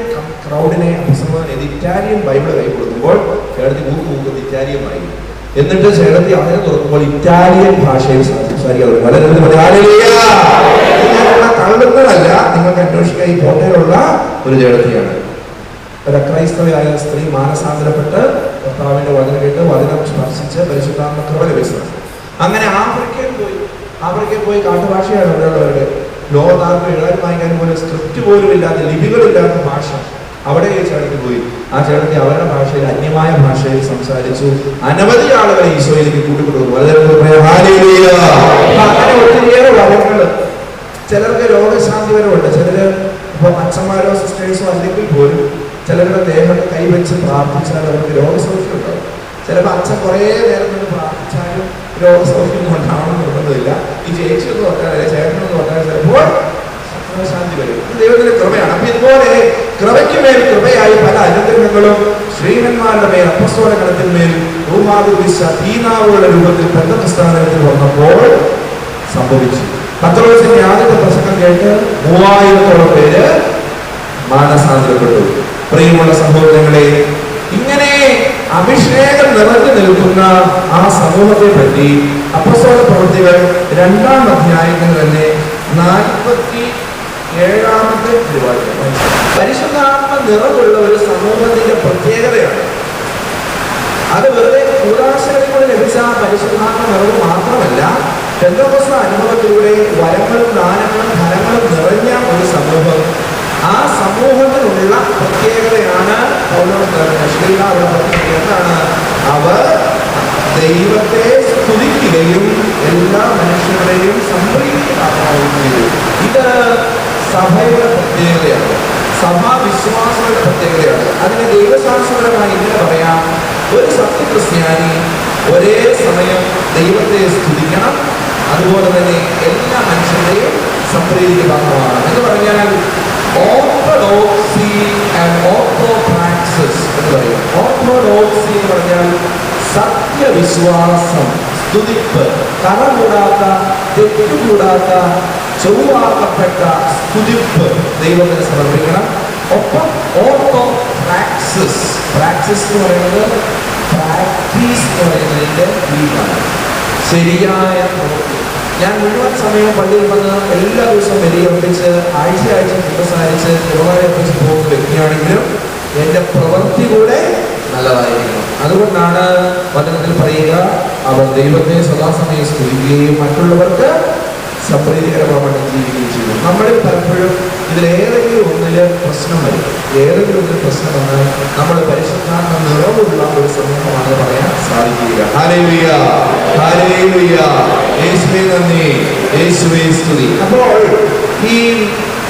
ക്രൗഡിനെ അഭിസംബോധന ചെയ്ത് ഇറ്റാലിയൻ ബൈബിള് കൈ കൊടുക്കുമ്പോൾ ചേട്ടത്തി മൂക്കുന്നത് ഇറ്റാലിയൻ വായിക്കും. എന്നിട്ട് ചേട്ടത്തി അതിനെ തുറക്കുമ്പോൾ ഇറ്റാലിയൻ ഭാഷയിൽ സംസാരിക്കാൻ വളരെ തള്ളുന്നതല്ല, നിങ്ങൾക്ക് അന്വേഷിക്കാൻ ഈ കോട്ടയിലുള്ള ഒരു ചേട്ടത്തിയാണ്. ഒരു അക്രൈസ്തവയായ സ്ത്രീ മാനസാന്തരപ്പെട്ട് കർത്താവിന്റെ വചനം കേട്ട് വചനം സ്പർശിച്ച് പരിശുദ്ധാത്മ കൃപ ലഭിച്ചത്. അങ്ങനെ ആഫ്രിക്കയിൽ പോയി കാട്ടുഭാഷയാണ് അവിടെയുള്ളവരുടെ. ലോകത്താർക്കും എഴുതാനും വായിക്കാനും പോലെ സ്ക്രിപ്റ്റ് പോലും ഇല്ലാത്ത, ലിപികളില്ലാത്ത ഭാഷ. അവിടെ ഈ ചേട്ടത്തി പോയി. ആ ചേട്ടത്തി അവരുടെ ഭാഷയിൽ, അന്യമായ ഭാഷയിൽ സംസാരിച്ചു. അനവധി ആളുകളെ ഈശോയിലേക്ക് കൂട്ടിക്കൊണ്ടുവന്നു. അങ്ങനെ ഒത്തിരിയേറെ വരങ്ങള്. ചിലർക്ക് രോഗശാന്തി വരവുണ്ട്. ചിലര് ഇപ്പൊ അച്ഛന്മാരോ സിസ്റ്റേഴ്സോ അല്ലെങ്കിൽ പോലും ചിലരുടെ ദേഹത്ത് കൈവച്ച് പ്രാർത്ഥിച്ചാൽ അവർക്ക് രോഗസൗഖ്യം ഉണ്ടാവും. ചിലപ്പോൾ അച്ഛൻ കുറേ നേരം നിന്ന് പ്രാർത്ഥിച്ചാലും രോഗസൗഖ്യം ഉണ്ടാവണം നിർബന്ധമില്ല. ഈ ചേച്ചിയൊന്നും തൊട്ടാലേ ചേട്ടനൊന്നും തൊട്ടാലേ ചിലപ്പോൾ ശാന്തി വരും. ദൈവത്തിന്റെ കൃപയാണ്. അപ്പൊ ഇതുപോലെ കൃപയ്ക്ക് മേൽ കൃപയായി പല അനുഗ്രഹങ്ങളും ശ്രീമന്മാരുടെ മേൽ, അപ്പസ്തോല ഗണത്തിന്മേൽ പീനാവുകളുടെ രൂപത്തിൽ പെന്തക്കോസ്താനത്തിൽ വന്നപ്പോൾ സംഭവിച്ചു. പത്രോസിന്റെ ആദ്യത്തെ പ്രസംഗം കേട്ട് 3000-ഓളം പേര് മാനസാന്തരപ്പെട്ടു. പ്രിയമുള്ള സഹോദരങ്ങളെ, ഇങ്ങനെ അഭിഷേകം നിറഞ്ഞു നിൽക്കുന്ന ആ സമൂഹത്തെ പറ്റി അപ്പസ്തോല പ്രവൃത്തികൾ 2-ാം അധ്യായത്തിൽ തന്നെ 47-ാമത്തെ തിരുവാതിര പരിശുദ്ധാത്മ നിറമുള്ള ഒരു സമൂഹത്തിന്റെ പ്രത്യേകതയാണ്. അത് വെറുതെ കൂടാശകളിൽ കൂടെ ലഭിച്ച പരിശുദ്ധാത്മ നിറവ് മാത്രമല്ല, പെന്തക്കോസ്ത് അനുഭവത്തിലൂടെ വരങ്ങളും ദാനങ്ങളും ഫലങ്ങളും നിറഞ്ഞ ഒരു സമൂഹം. ആ സമൂഹത്തിനുള്ള പ്രത്യേകതയാണ് എന്താണ്? അവർ ദൈവത്തെ സ്തുതിക്കുകയും എല്ലാ മനുഷ്യരുടെയും സംപ്രീതിയാക്കുകയും ചെയ്തു. ഇത് സഭയുടെ പ്രത്യേകതയാണ്, സഭാവിശ്വാസങ്ങളുടെ പ്രത്യേകതയാണ്. അതിന് ദൈവശാസ്ത്രപരമായി ഇങ്ങനെ പറയാം: ഒരു സത്യക്രിസ്ത്യാനി ഒരേ സമയം ദൈവത്തെ സ്തുതിക്കണം, അതുപോലെ തന്നെ എല്ലാ മനുഷ്യരുടെയും സംപ്രീതിക്ക് പാത്രമാണ്. എന്ന് പറഞ്ഞാൽ ഓർത്തഡോക്സി ആൻഡ് ഓർത്തോപ്രാക്സിസ് എന്ന് പറയും. ഓർത്തഡോക്സി എന്ന് പറഞ്ഞാൽ സത്യവിശ്വാസം, സ്തുതിപ്പ്, കറകൂടാത്ത, തെറ്റുകൂടാത്ത, ചൊവ്വാക്കപ്പെട്ട സ്തുതിപ്പ് ദൈവത്തിന് സമർപ്പിക്കണം. ഒപ്പം ഓർത്തോപ്രാക്സിസ്, പ്രാക്സിസ് എന്ന് പറയുന്നത് പ്രാക്ടീസ് എന്ന് പറയുന്നതിന്റെ വീടാണ്, ശരിയായ പ്രവൃത്തി. ഞാൻ മുഴുവൻ സമയം പള്ളിയിൽ വന്ന് എല്ലാ ദിവസവും ബലിയർപ്പിച്ച് ആഴ്ച കുമ്പസാരിച്ച് ദേവാലയത്തിൽ പോകുന്ന വ്യക്തിയാണെങ്കിലും എൻ്റെ പ്രവൃത്തി കൂടെ നല്ലതായിരിക്കണം. അതുകൊണ്ടാണ് വചനത്തിൽ പറയുക, അവർ ദൈവത്തെ സദാസമയം സ്തുതിക്കുകയും മറ്റുള്ളവർക്ക് സംപ്രീതികരമായി ജീവിക്കുകയും ചെയ്തു. നമ്മളിൽ പലപ്പോഴും ഇതിലേതെങ്കിലും ഒന്നില് പ്രശ്നം വരും. ഏതെങ്കിലും ഒന്നിൽ പ്രശ്നം വന്നാൽ നമ്മൾ പരിശുദ്ധാത്മ നിറവുള്ള ഒരു സമൂഹമാണ് പറയാൻ സാധിക്കുക. ഹല്ലേലൂയ, ഹല്ലേലൂയ, യേശുവേ നന്ദി, യേശുവേ സ്തുതി. അപ്പോൾ ഈ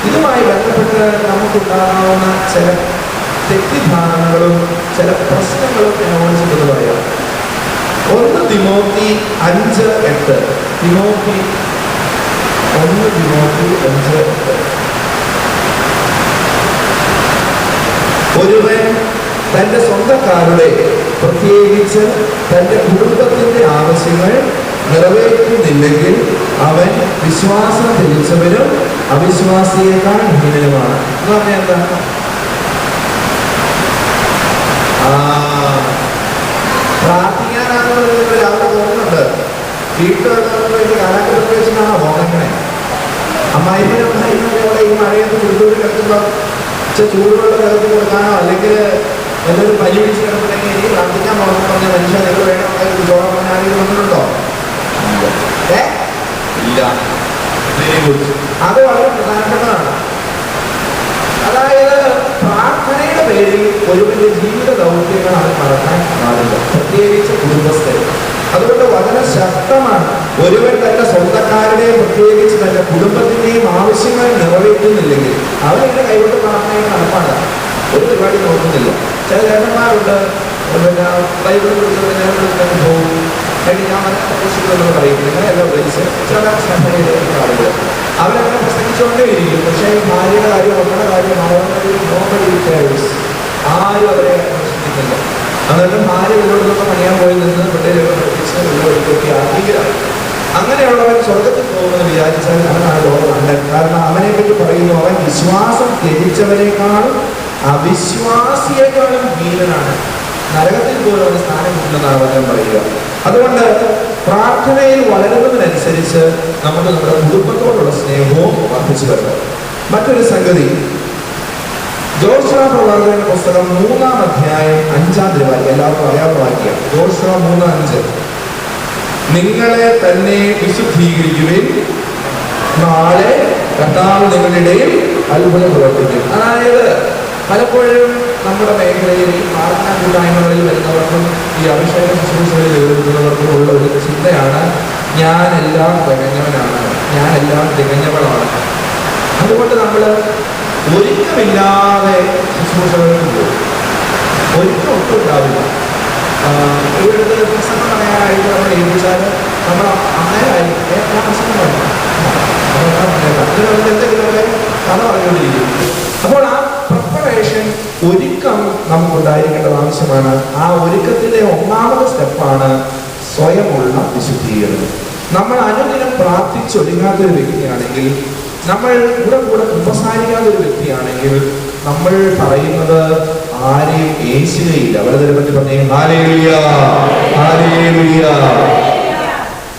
ഇതുമായി ബന്ധപ്പെട്ട് നമുക്കുണ്ടാകാവുന്ന ചില തെറ്റിദ്ധാരണകളും ചില പ്രശ്നങ്ങളും എന്നോട് പറയാം. 1 തിമോത്തി 5:8. Timothy 1 Timothy 5:8. ഒരുവൻ തന്റെ സ്വന്തക്കാരുടെ, പ്രത്യേകിച്ച് തന്റെ കുടുംബത്തിന്റെ ആവശ്യങ്ങൾ നിറവേറ്റുന്നില്ലെങ്കിൽ അവൻ വിശ്വാസം ത്യജിച്ചവരും അവിശ്വാസിയേക്കാൾ ഹീനനുമാണ്. എന്ന് പറഞ്ഞാൽ എന്താണ്? പ്രാർത്ഥിക്കാനാണെന്ന് രാവിലെ പോകുന്നുണ്ട്. വീട്ടിലുള്ളവർക്ക് കാലാഗ്രഹം വെച്ചിട്ടാണോ പോകുന്നേ? അമ്മായിമ്മയുടെ ഈ മഴയത്ത് ചുടുതോട് കിടക്കുമ്പോൾ ചൂടുവെള്ളം കിടത്തി കൊടുക്കാനോ അല്ലെങ്കിൽ എന്തൊരു പനി പിടിച്ച് കിടക്കുന്നെങ്കിൽ എനിക്ക് പ്രാർത്ഥിക്കാൻ പോകണമെന്ന് പറഞ്ഞ മനുഷ്യൻ നിങ്ങൾ വേണമെങ്കിൽ ചോളം പറഞ്ഞ ആരെങ്കിലും വന്നിട്ടുണ്ടോ? ഇല്ല. അത് വളരെ പ്രധാനപ്പെട്ടതാണ്. അതായത് പ്രാർത്ഥനയുടെ പേരിൽ ഒരുവന്റെ ജീവിത ദൗത്യങ്ങൾ അത് നടത്താൻ പാടില്ല, പ്രത്യേകിച്ച് കുടുംബസ്ഥർ. അതുകൊണ്ട് വചനം ശക്തമാണ്. ഒരുവൻ തന്റെ സ്വന്തക്കാരുടെയും പ്രത്യേകിച്ച് തന്റെ കുടുംബത്തിന്റെയും ആവശ്യങ്ങൾ നിറവേറ്റുന്നില്ലെങ്കിൽ അവൻ എന്റെ കൈകൊണ്ട് പ്രാർത്ഥനയിൽ നടപ്പാണ്. ഒരു പരിപാടി നോക്കുന്നില്ല. ചില ചേട്ടന്മാരുണ്ട്, പിന്നെ ബൈബിൾ കൊടുക്കുന്നതിന് പോകും, ഞാൻ പ്രസംഗിക്കുമെന്ന് പറയും. നിങ്ങളെല്ലാം ഉപയോഗിച്ച് ചില സഭയിലെ ആളുകൾ അവരങ്ങനെ പ്രസംഗിച്ചുകൊണ്ടേ ഇരിക്കും. പക്ഷേ ഭാര്യയുടെ കാര്യം, മക്കളുടെ കാര്യം, ആരും അവരെ പ്രസംഗിക്കുന്നില്ല. എന്നിട്ട് ഭാര്യ ഉള്ളതൊക്കെ പണിയാൻ പോയി നിന്ന് പിള്ളേരൊക്കെ പഠിപ്പിച്ച് ഉള്ളതൊക്കെ ആക്കിയില്ല. അങ്ങനെയുള്ളവൻ സ്വർഗത്തിൽ പോകുമെന്ന് വിചാരിച്ചാൽ അവനാണ് ലോകം കണ്ടൻ. കാരണം അവനെ പറ്റി പറയുന്നു, അവൻ വിശ്വാസം ത്യജിച്ചവനേക്കാളും അവിശ്വാസിയേക്കാളും ഹീനനാണ്. നരകത്തിൽ പോലും അവന് സ്ഥാനം കിട്ടുമെന്നാണ് വചനം പറയുക. അതുകൊണ്ട് പ്രാർത്ഥനയിൽ വളരുന്നതിനനുസരിച്ച് നമുക്ക് നമ്മുടെ കുടുംബത്തോടുള്ള സ്നേഹവും വർദ്ധിച്ചു വരണം. മറ്റൊരു സംഗതി, ജോഷുവ പ്രവാചകന്റെ പുസ്തകം 3-ാം അധ്യായം 5-ാം തിരുവാക്യം, എല്ലാവർക്കും അറിയാവുന്ന വാക്യം. ജോഷുവ 3:5, നിങ്ങളെ തന്നെ വിശുദ്ധീകരിക്കുവിൻ, നാളെ കർത്താവ് നിങ്ങളുടെ ഇടയിൽ അത്ഭുതം പ്രവർത്തിക്കും. അതായത് പലപ്പോഴും നമ്മുടെ മേഖലയിൽ ഈ പ്രാർത്ഥനാ കൂട്ടായ്മകളിൽ വരുന്നവർക്കും ഈ അഭിഷേക ശുശ്രൂഷകളിൽ എഴുതുന്നവർക്കും ഉള്ള ഒരു ചിന്തയാണ്, ഞാനെല്ലാം തികഞ്ഞവനാണ്, ഞാനെല്ലാം തികഞ്ഞവളാണ്. അതുകൊണ്ട് നമ്മൾ ഒരുക്കമില്ലാതെ ശുശ്രൂഷകൾക്ക് പോകും. ഒരുക്കം ഒട്ടും ഉണ്ടാവില്ല. ഇവിടുത്തെ പ്രസംഗം പറയാനായിട്ട് നമ്മൾ ഏൽപ്പിച്ചാൽ നമ്മൾ അന്നേരമായിരിക്കും ഞാൻ പ്രസംഗം പറഞ്ഞു എന്തെങ്കിലുമൊക്കെ കഥ പറഞ്ഞുകൊണ്ടിരിക്കും. അപ്പോൾ ആ പ്രിപ്പറേഷൻ, ഒരുക്കം നമുക്കുണ്ടായിരിക്കേണ്ടത് ആവശ്യമാണ്. ആ ഒരുക്കത്തിൻ്റെ ഒന്നാമത്തെ സ്റ്റെപ്പാണ് സ്വയമുള്ള വിശുദ്ധീകരണം. നമ്മൾ അനുദിനം പ്രാർത്ഥിച്ചൊരുങ്ങാത്തൊരു വ്യക്തിയാണെങ്കിൽ, നമ്മൾ കൂടെ കുമ്പസാരിക്കാത്തൊരു വ്യക്തിയാണെങ്കിൽ, നമ്മൾ പറയുന്നത് ആരെയും ഏശുകയില്ല. അവരെ പറ്റി പറഞ്ഞേ ഹല്ലേലൂയ, ഹല്ലേലൂയ.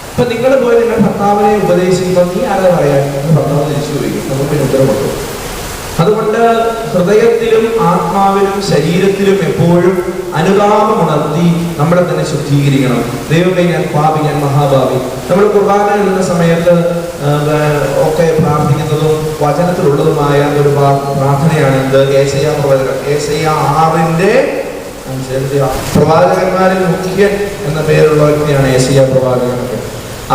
ഇപ്പൊ നിങ്ങൾ പോയി നിങ്ങൾ ഭർത്താവിനെ ഉപദേശിക്കുമ്പോൾ നീ ആരാ പറയാൻ ഭർത്താവ് തിരിച്ചു ചോദിക്കും, നമുക്ക് ഉത്തരവുണ്ട്. അതുകൊണ്ട് ഹൃദയത്തിലും ആത്മാവിലും ശരീരത്തിലും എപ്പോഴും അനുതാപം ഉണർത്തി നമ്മളെ തന്നെ ശുദ്ധീകരിക്കണം. ദൈവമേ ഞാൻ പാപി, ഞാൻ മഹാഭാവി. നമ്മൾ കുർബാന എഴുതുന്ന സമയത്ത് ഒക്കെ പ്രാർത്ഥിക്കുന്നതും വചനത്തിലുള്ളതുമായ ഒരു പ്രാർത്ഥനയാണ് എന്ത്? ഏശയ്യാ പ്രവചനം. ഏശയ്യാ 6:5 പ്രവാചകന്മാരിൽ മുഖ്യൻ എന്ന പേരുള്ള വ്യക്തിയാണ് ഏശയ്യാ പ്രവാചകനൊക്കെ.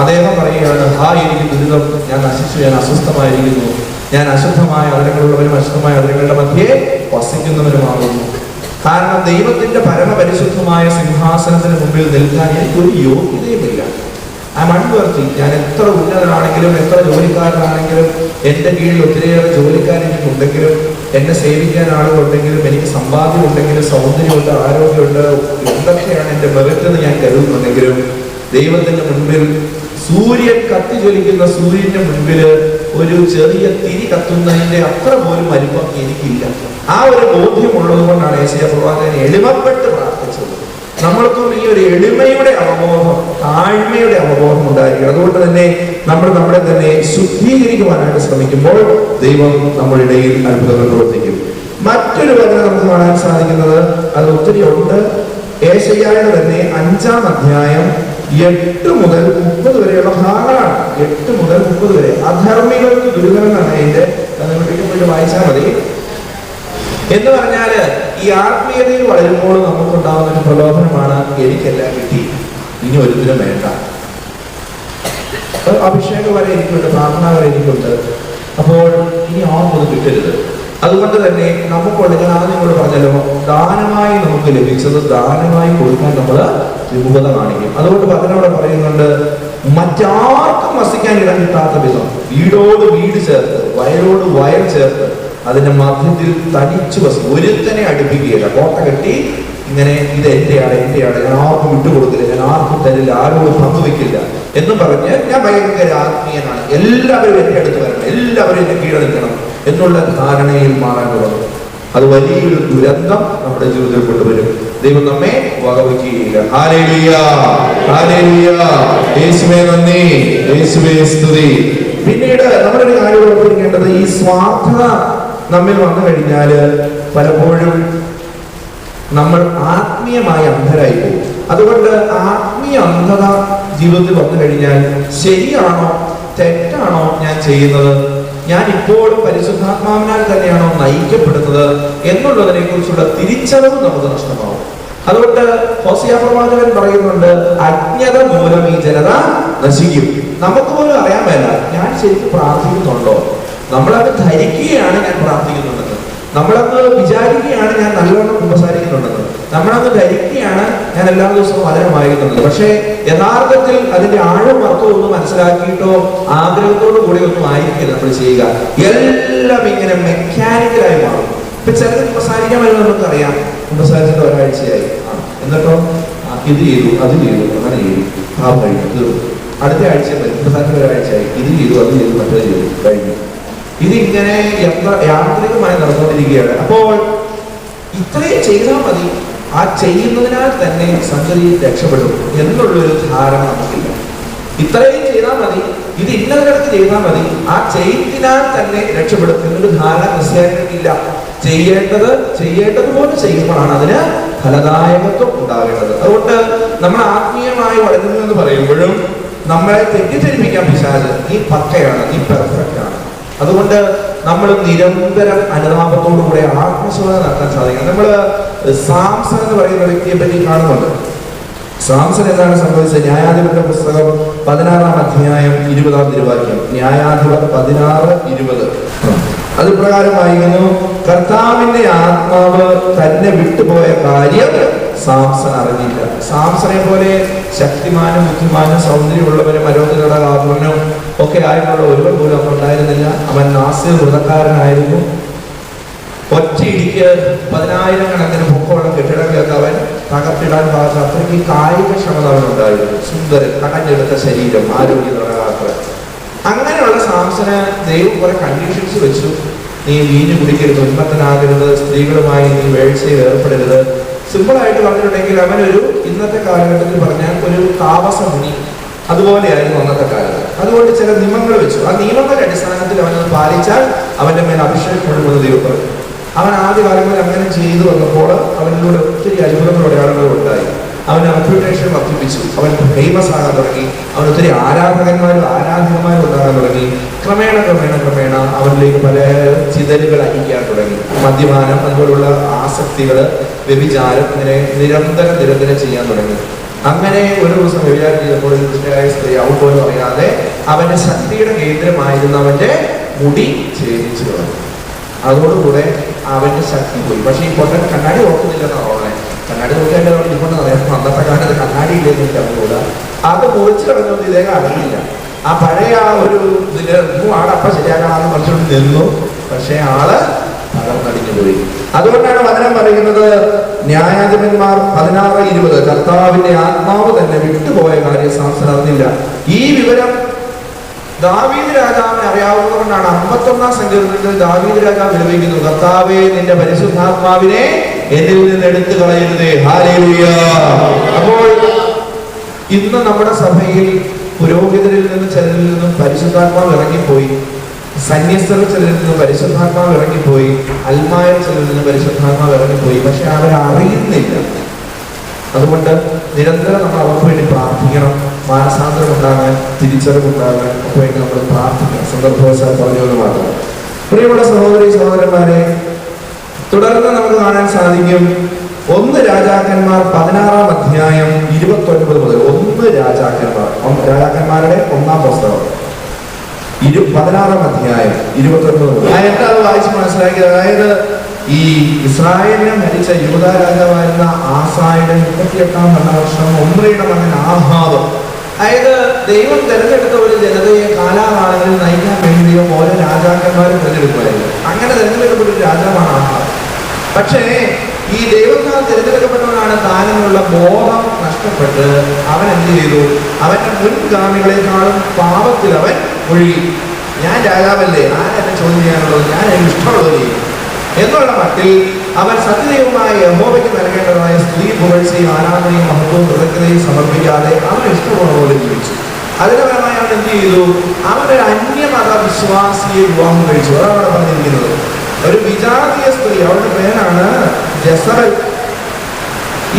അദ്ദേഹം പറയുകയാണ്, എനിക്ക് ദുരിതം, ഞാൻ നശിച്ചു, ഞാൻ അസ്വസ്ഥമായിരിക്കുന്നു, ഞാൻ അശുദ്ധമായ അതിരങ്ങളുള്ളവരും അശുദ്ധമായ അതിരങ്ങളുടെ മധ്യേ വസിക്കുന്നവരുമാകുന്നു. കാരണം ദൈവത്തിന്റെ പരമപരിശുദ്ധമായ സിംഹാസനത്തിന് മുമ്പിൽ നിൽക്കാൻ എനിക്കൊരു യോഗ്യതയുമില്ല. I am unworthy. ഞാൻ എത്ര ഉന്നതനാണെങ്കിലും എത്ര ജോലിക്കാരനാണെങ്കിലും എൻ്റെ കീഴിൽ ഒത്തിരിയേറെ ജോലിക്കാർ എനിക്കുണ്ടെങ്കിലും എന്നെ സേവിക്കാൻ ആളുകളുണ്ടെങ്കിലും എനിക്ക് സമ്പാദ്യം ഉണ്ടെങ്കിലും സൗന്ദര്യമുണ്ട്, ആരോഗ്യമുണ്ട്, എന്തൊക്കെയാണ് എൻ്റെ മെറിറ്റ് എന്ന് ഞാൻ കരുതുന്നുണ്ടെങ്കിലും ദൈവത്തിന്റെ മുൻപിൽ സൂര്യൻ കത്തിജ്വലിക്കുന്ന സൂര്യന്റെ മുൻപിൽ ഒരു ചെറിയ തിരി കത്തുന്നതിന്റെ അത്ര പോലും വലിപ്പം എനിക്കില്ല. ആ ഒരു ബോധ്യമുള്ളത് കൊണ്ടാണ് ഏശയ്യാ പ്രവാചകൻ എളിമപ്പെട്ട് പ്രാർത്ഥിച്ചത്. നമ്മൾക്കും ഈ ഒരു എളിമയുടെ അവബോധം, താഴ്മയുടെ അവബോധം ഉണ്ടായിരിക്കും. അതുകൊണ്ട് തന്നെ നമ്മൾ നമ്മളെ തന്നെ ശുദ്ധീകരിക്കുവാനായിട്ട് ശ്രമിക്കുമ്പോൾ ദൈവം നമ്മുടെ ഇടയിൽ അത്ഭുതങ്ങൾ പ്രവർത്തിക്കും. മറ്റൊരു വചനം നമുക്ക് കാണാൻ സാധിക്കുന്നത്, അത് ഒത്തിരി ഉണ്ട്. ഏശയ്യായുടെ തന്നെ 5-ാം അധ്യായം 8 മുതൽ 30 വരെയുള്ള ഭാഗങ്ങളാണ്. 8 മുതൽ 30 വരെ. അധർമ്മികൾക്ക് ദുരിതം എന്നാണ് അതിന്റെ, പോയിട്ട് വായിച്ചാൽ മതി. എന്ന് പറഞ്ഞാല് ഈ ആത്മീയതയിൽ വളരുമ്പോൾ നമുക്കുണ്ടാകുന്ന ഒരു പ്രലോഭനമാണ്, എനിക്കെല്ലാം കിട്ടി, ഇനി ഒരിക്കലും വേണ്ട. അഭിഷേകം വരെ എനിക്കുണ്ട്, പ്രാർത്ഥന വരെ എനിക്കുണ്ട്, അപ്പോൾ ഇനി ആർക്കൊന്നും കിട്ടരുത്. അതുകൊണ്ട് തന്നെ നമുക്കുള്ള, ഞാൻ ആദ്യം നിങ്ങളോട് പറഞ്ഞല്ലോ, ദാനമായി നമുക്ക് ലഭിച്ചത് ദാനമായി കൊടുക്കാൻ നമ്മൾ വിമുഖത കാണിക്കും. അതുകൊണ്ട് പതിനോട് പറയുന്നുണ്ട്, മറ്റാർക്കും വസിക്കാൻ ഇടം കിട്ടാത്ത വിധം വീടോട് വീട് ചേർത്ത്, വയലോട് വയൽ ചേർത്ത് അതിന്റെ മധ്യത്തിൽ തനിച്ചു വസം, ഒരുത്തനെ അടുപ്പിക്കുകയില്ല, കോട്ട കെട്ടി ഇങ്ങനെ ഇത് എന്റെയാണ്, ഞാൻ ആർക്കും വിട്ടുകൊടുക്കില്ല, ഞാൻ ആർക്കും തരില്ല, ആരോടും പങ്കുവെക്കില്ല എന്ന് പറഞ്ഞ് ഞാൻ ഭയങ്കര ആത്മീയനാണ്, എല്ലാവരും എന്റെ അടുത്ത് വരണം, എല്ലാവരും എന്റെ കീഴെ നിൽക്കണം എന്നുള്ള ധാരണയിൽ മാറാൻ തുടങ്ങും. അത് വലിയൊരു ദുരന്തം നമ്മുടെ ജീവിതത്തിൽ കൊണ്ടുവരും. ദൈവം നമ്മെ വകവയ്ക്കുകയില്ല. ഹല്ലേലൂയ, ഹല്ലേലൂയ, യേശുവേ നന്ദി, യേശുവേ സ്തുതി. പിന്നീട് നമ്മളൊരു കാര്യം ഓർമ്മിക്കേണ്ടത്, ഈ സ്വാർത്ഥത നമ്മിൽ വന്നു കഴിഞ്ഞാൽ പലപ്പോഴും നമ്മൾ ആത്മീയമായി അന്ധരായി പോകും. അതുകൊണ്ട് ആത്മീയ അന്ധത ജീവിതത്തിൽ വന്നു കഴിഞ്ഞാൽ ശരിയാണോ തെറ്റാണോ ഞാൻ ചെയ്യുന്നത്, ഞാൻ ഇപ്പോഴും പരിശുദ്ധാത്മാവിനാൽ തന്നെയാണോ നയിക്കപ്പെടുന്നത് എന്നുള്ളതിനെ കുറിച്ചുള്ള തിരിച്ചറിവ് നമുക്ക് നഷ്ടമാവും. അതുകൊണ്ട് ഹോസിയ പ്രവാചകൻ പറയുന്നുണ്ട്, അജ്ഞത മൂലം ഈ ജനത നശിക്കും. നമുക്ക് പോലും അറിയാൻ മേല ഞാൻ ശരിക്കും പ്രാർത്ഥിക്കുന്നുണ്ടോ, നമ്മളത് ധരിക്കുകയാണ് ഞാൻ പ്രാർത്ഥിക്കുന്നുണ്ടെന്ന്, നമ്മളങ്ങ് വിചാരിക്കുകയാണ് ഞാൻ നല്ലവണ്ണം കുമ്പസാരിക്കുന്നുണ്ടെന്ന്, നമ്മളങ്ങ് ധരിക്കുകയാണ് ഞാൻ എല്ലാ ദിവസവും വചനമായിരുന്നുള്ളത്. പക്ഷേ യഥാർത്ഥത്തിൽ അതിന്റെ ആഴം അർത്ഥമൊന്ന് മനസ്സിലാക്കിയിട്ടോ ആഗ്രഹത്തോടു കൂടി ഒന്നും ആയിരിക്കില്ല നമ്മൾ ചെയ്യുക. എല്ലാം ഇങ്ങനെ മെക്കാനിക്കലായി മാറും. ഇപ്പൊ ചിലത് കുമ്പസാരിക്കാൻ വരുമ്പോൾ നമുക്കറിയാം, കുമ്പസാരിച്ചിട്ട് ഒരാഴ്ചയായി, എന്നിട്ടോ ഇത് ചെയ്തു അത് ചെയ്തു അങ്ങനെ ചെയ്തു, കഴിഞ്ഞു, തീർന്നു. അടുത്ത ആഴ്ച വരും, കുമ്പസാരിച്ചിട്ട് ഒരാഴ്ചയായി, ഇത് ചെയ്തു അത് ചെയ്തു മറ്റേ ചെയ്തു, കഴിഞ്ഞു. ഇതിങ്ങനെ യാന്ത്രികമായി നടന്നുകൊണ്ടിരിക്കുകയാണ്. അപ്പോൾ ഇത്രയും ചെയ്താൽ മതി, ആ ചെയ്യുന്നതിനാൽ തന്നെ സംഗതി രക്ഷപ്പെടും എന്നുള്ളൊരു ധാരണ നമുക്കില്ല. ഇത്രയും ചെയ്താൽ മതി, ഇത് ഇന്നതിനടുത്ത് ചെയ്താൽ മതി, ആ ചെയ്തിനാൽ തന്നെ രക്ഷപ്പെടും എന്നൊരു ധാരണ ക്രിസ്ത്യാനികൾക്കില്ല. ചെയ്യേണ്ടതുപോലെ ചെയ്യുമ്പോഴാണ് അതിന് ഫലദായകത്വം ഉണ്ടാകേണ്ടത്. അതുകൊണ്ട് നമ്മൾ ആത്മീയമായി വളരുന്നു എന്ന് പറയുമ്പോഴും നമ്മളെ തെറ്റിദ്ധരിപ്പിക്കാൻ പിശാച് നീ പക്കയാണ്, നീ പെർഫെക്റ്റ് ആണ്. അതുകൊണ്ട് നമ്മൾ നിരന്തരം അനുതാപത്തോടു കൂടെ ആത്മശോധന നടത്താൻ സാധിക്കും. നമ്മൾ സാംസൺ എന്ന് പറയുന്ന വ്യക്തിയെ പറ്റി കാണുന്നുണ്ട്. സാംസൺ എന്താണ് സംഭവിച്ചത്? ന്യായാധിപന്റെ പുസ്തകം 16-ാം അധ്യായം 20-ാം തിരുവാക്യം. ന്യായാധിപർ 16:20. അത് പ്രകാരമായിരുന്നു, കർത്താവിന്റെ ആത്മാവ് തന്നെ വിട്ടുപോയ കാര്യം സാംസൺ അറിഞ്ഞില്ല. സാംസനെ പോലെ ശക്തിമാനും ബുദ്ധിമാനും സൗന്ദര്യമുള്ളവനും മനോഹരനും ഒക്കെ ആയിട്ടുള്ള ഒരുവൻ പോലും അവൻ ഉണ്ടായിരുന്നില്ല. അവൻ നാസിർ വൃതക്കാരനായിരുന്നു. ഒറ്റയിടിക്ക് 10,000 കണക്കിന് പൊക്കമുള്ള കെട്ടിടങ്ങളൊക്കെ അവൻ തകർത്തിടാൻ പാകത്ത അത്രയ്ക്ക് കായികക്ഷമത അവനുണ്ടായിരുന്നു. സുന്ദരൻ, കടഞ്ഞെടുത്ത ശരീരം, ആരോഗ്യമുള്ള. അങ്ങനെയുള്ള സാംസന് ദൈവം കുറെ കണ്ടീഷൻസ് വെച്ചു. നീ വീഞ്ഞു കുടിക്കരുത്, ഉന്മത്തനാകരുത്, സ്ത്രീകളുമായി നീ വേഴ്ചയിൽ ഏർപ്പെടരുത്. സിമ്പിളായിട്ട് പറഞ്ഞിട്ടുണ്ടെങ്കിൽ അവനൊരു, ഇന്നത്തെ കാലഘട്ടത്തിൽ പറഞ്ഞാൽ ഒരു താമസ മുനി അതുപോലെയായിരുന്നു അന്നത്തെ കാലത്ത്. അതുകൊണ്ട് ചില നിയമങ്ങൾ വെച്ചു. ആ നിയമങ്ങളുടെ അടിസ്ഥാനത്തിൽ അവനത് പാലിച്ചാൽ അവന്റെ മേൽ അഭിഷേകം കൊള്ളുമെന്ന് ദൈവം പറഞ്ഞു. അവൻ ആദ്യ കാലങ്ങളിൽ അങ്ങനെ ചെയ്തു വന്നപ്പോൾ അവനിലൂടെ ഒത്തിരി അത്ഭുതങ്ങളുടെ ആളുകൾ ഉണ്ടായി. അവന് റെപ്യൂട്ടേഷൻ വർദ്ധിപ്പിച്ചു. അവൻ ഫേമസ് ആകാൻ തുടങ്ങി. അവൻ ഒത്തിരി ആരാധകന്മാരും ആരാധികമാരും ഉണ്ടാകാൻ തുടങ്ങി. ക്രമേണ അവനിലേക്ക് പല ചിതലുകൾ അയക്കാൻ തുടങ്ങി. മദ്യപാനം, അതുപോലുള്ള ആസക്തികൾ, വ്യഭിചാരം, ഇങ്ങനെ നിരന്തരം ചെയ്യാൻ തുടങ്ങി. അങ്ങനെ ഒരു ദിവസം വ്യഭിചാരം ചെയ്തപ്പോൾ ഒരു ദുഷ്ടയായ സ്ത്രീ അവൻ പോലും അറിയാതെ അവന്റെ ശക്തിയുടെ കേന്ദ്രമായിരുന്ന അവന്റെ മുടി ഛേദിച്ചു തുടങ്ങി. അതോടുകൂടെ അവന്റെ ശക്തി പോയി. പക്ഷെ ഈ പൊട്ടൻ കണ്ണാടി ഓർക്കുന്നില്ലെന്നാണ് ഉള്ളത്. കണ്ണാടി നോക്കിയാൽ ഇപ്പോഴും അറിയാം, അന്നത്തെ കാലത്ത് കണ്ണാടി ഇല്ലെന്ന് അറിഞ്ഞുകൂടാ. അത് മുറിച്ച് കളഞ്ഞൊന്നും ഇദ്ദേഹം അറിയില്ല. ആ പഴയ ആ ഒരു ഇതില് ആളപ്പ ശരിയാക്കാണെന്ന് പറഞ്ഞുകൊണ്ട് നിന്നു. പക്ഷെ ആള് തകർന്നടിഞ്ഞു പോയി. അതുകൊണ്ടാണ് വചനം പറയുന്നത്, ന്യായാധിപന്മാർ 16:20, കർത്താവിന്റെ ആത്മാവ് തന്നെ വിട്ടുപോയ കാര്യം സാംസൺ അറിഞ്ഞില്ല. ഈ വിവരം ദാവീദ് രാജാവിനെ അറിയാവുന്നതുകൊണ്ടാണ് 51-ാം സങ്കീർത്തനത്തിൽ ദാവീദ് രാജാവ് വിലപിക്കുന്നു, കർത്താവേ നിന്റെ പരിശുദ്ധാത്മാവിനെ എന്നിൽ നിന്ന് എടുത്തു കളയരുതേ. ഹല്ലേലൂയ. അപ്പോൾ ഇന്ന് നമ്മുടെ സഭയിൽ പുരോഹിതരിൽ നിന്ന് ചിലരിൽ നിന്നും പരിശുദ്ധാത്മാവ് ഇറങ്ങിപ്പോയി, സന്യസ്തരിൽ ചിലരിൽ നിന്ന് പരിശുദ്ധാത്മാവ് ഇറങ്ങിപ്പോയി, അൽമായ ചിലരിൽ നിന്ന് പരിശുദ്ധാത്മാവ് ഇറങ്ങിപ്പോയി. പക്ഷെ അവരറിയുന്നില്ല. അതുകൊണ്ട് നിരന്തരം നമ്മൾ അവർക്ക് വേണ്ടി പ്രാർത്ഥിക്കണം. മാനസാന്തരം ഉണ്ടാകാൻ, തിരിച്ചറിവുണ്ടാകാൻ ഒക്കെ വേണ്ടി നമ്മൾ പ്രാർത്ഥിക്കണം. സന്ദർഭവശാൽ പറഞ്ഞത് മാത്രം. പ്രിയമുള്ള സഹോദരി സഹോദരന്മാരെ, തുടർന്ന് നമുക്ക് കാണാൻ സാധിക്കും 1 രാജാക്കന്മാർ 16-ാം അധ്യായം 29 മുതൽ. 1 രാജാക്കന്മാർ, രാജാക്കന്മാരുടെ 1-ാം പുസ്തകം 16-ാം അധ്യായം 29 മുതൽ. എന്താ വായിച്ച് മനസ്സിലാക്കിയത്? അതായത് ഈ ഇസ്രായേലിനെ ഭരിച്ച യൂദാ രാജാവായിരുന്ന ആസായുടെ 38-ാം ഭരണവർഷം ഒമ്രിയുടെ മകൻ ആഹാബ് അതായത് ദൈവം തിരഞ്ഞെടുത്ത ഒരു ജനതയെ കാലാകാലങ്ങളിൽ നയിക്കാൻ വേണ്ടിയും ഓരോ രാജാക്കന്മാരും തിരഞ്ഞെടുക്കുമായിരുന്നു. അങ്ങനെ തിരഞ്ഞെടുക്കപ്പെട്ട ഒരു രാജാവാണ് ആഹാബ്. പക്ഷേ ഈ ദൈവത്താൽ തിരഞ്ഞെടുക്കപ്പെട്ടവനാണ് താനെന്നുള്ള ബോധം നഷ്ടപ്പെട്ട് അവൻ എന്ത് ചെയ്തു? അവന്റെ മുൻഗാമികളെക്കാളും പാപത്തിൽ അവൻ ഒഴുകി. ഞാൻ രാജാവല്ലേ, ആരെന്നെ ചോദ്യം ചെയ്യാനുള്ളത്, ഞാൻ എനിക്ക് ഇഷ്ടമുള്ളത് ചെയ്യും എന്നുള്ള മട്ടിൽ അവൻ സത്യദൈവമായ യഹോവയ്ക്ക് നൽകേണ്ടതായ സ്തുതി, പുകഴ്ചയും ആരാധനയും മഹത്വവും കൃതജ്ഞതയും സമർപ്പിക്കാതെ അവൻ ഇഷ്ടമുള്ള പോലെ ജീവിച്ചു. അതിന്റെ ഫലമായി അവൻ എന്ത് ചെയ്തു? അവനൊരു അന്യമത വിശ്വാസിയെ വിവാഹം കഴിച്ചു. അതാണ് അവിടെ പറഞ്ഞിരിക്കുന്നത്. ഒരു വിജാതീയ സ്ത്രീ, അവരുടെ പേരാണ് ജസബൽ.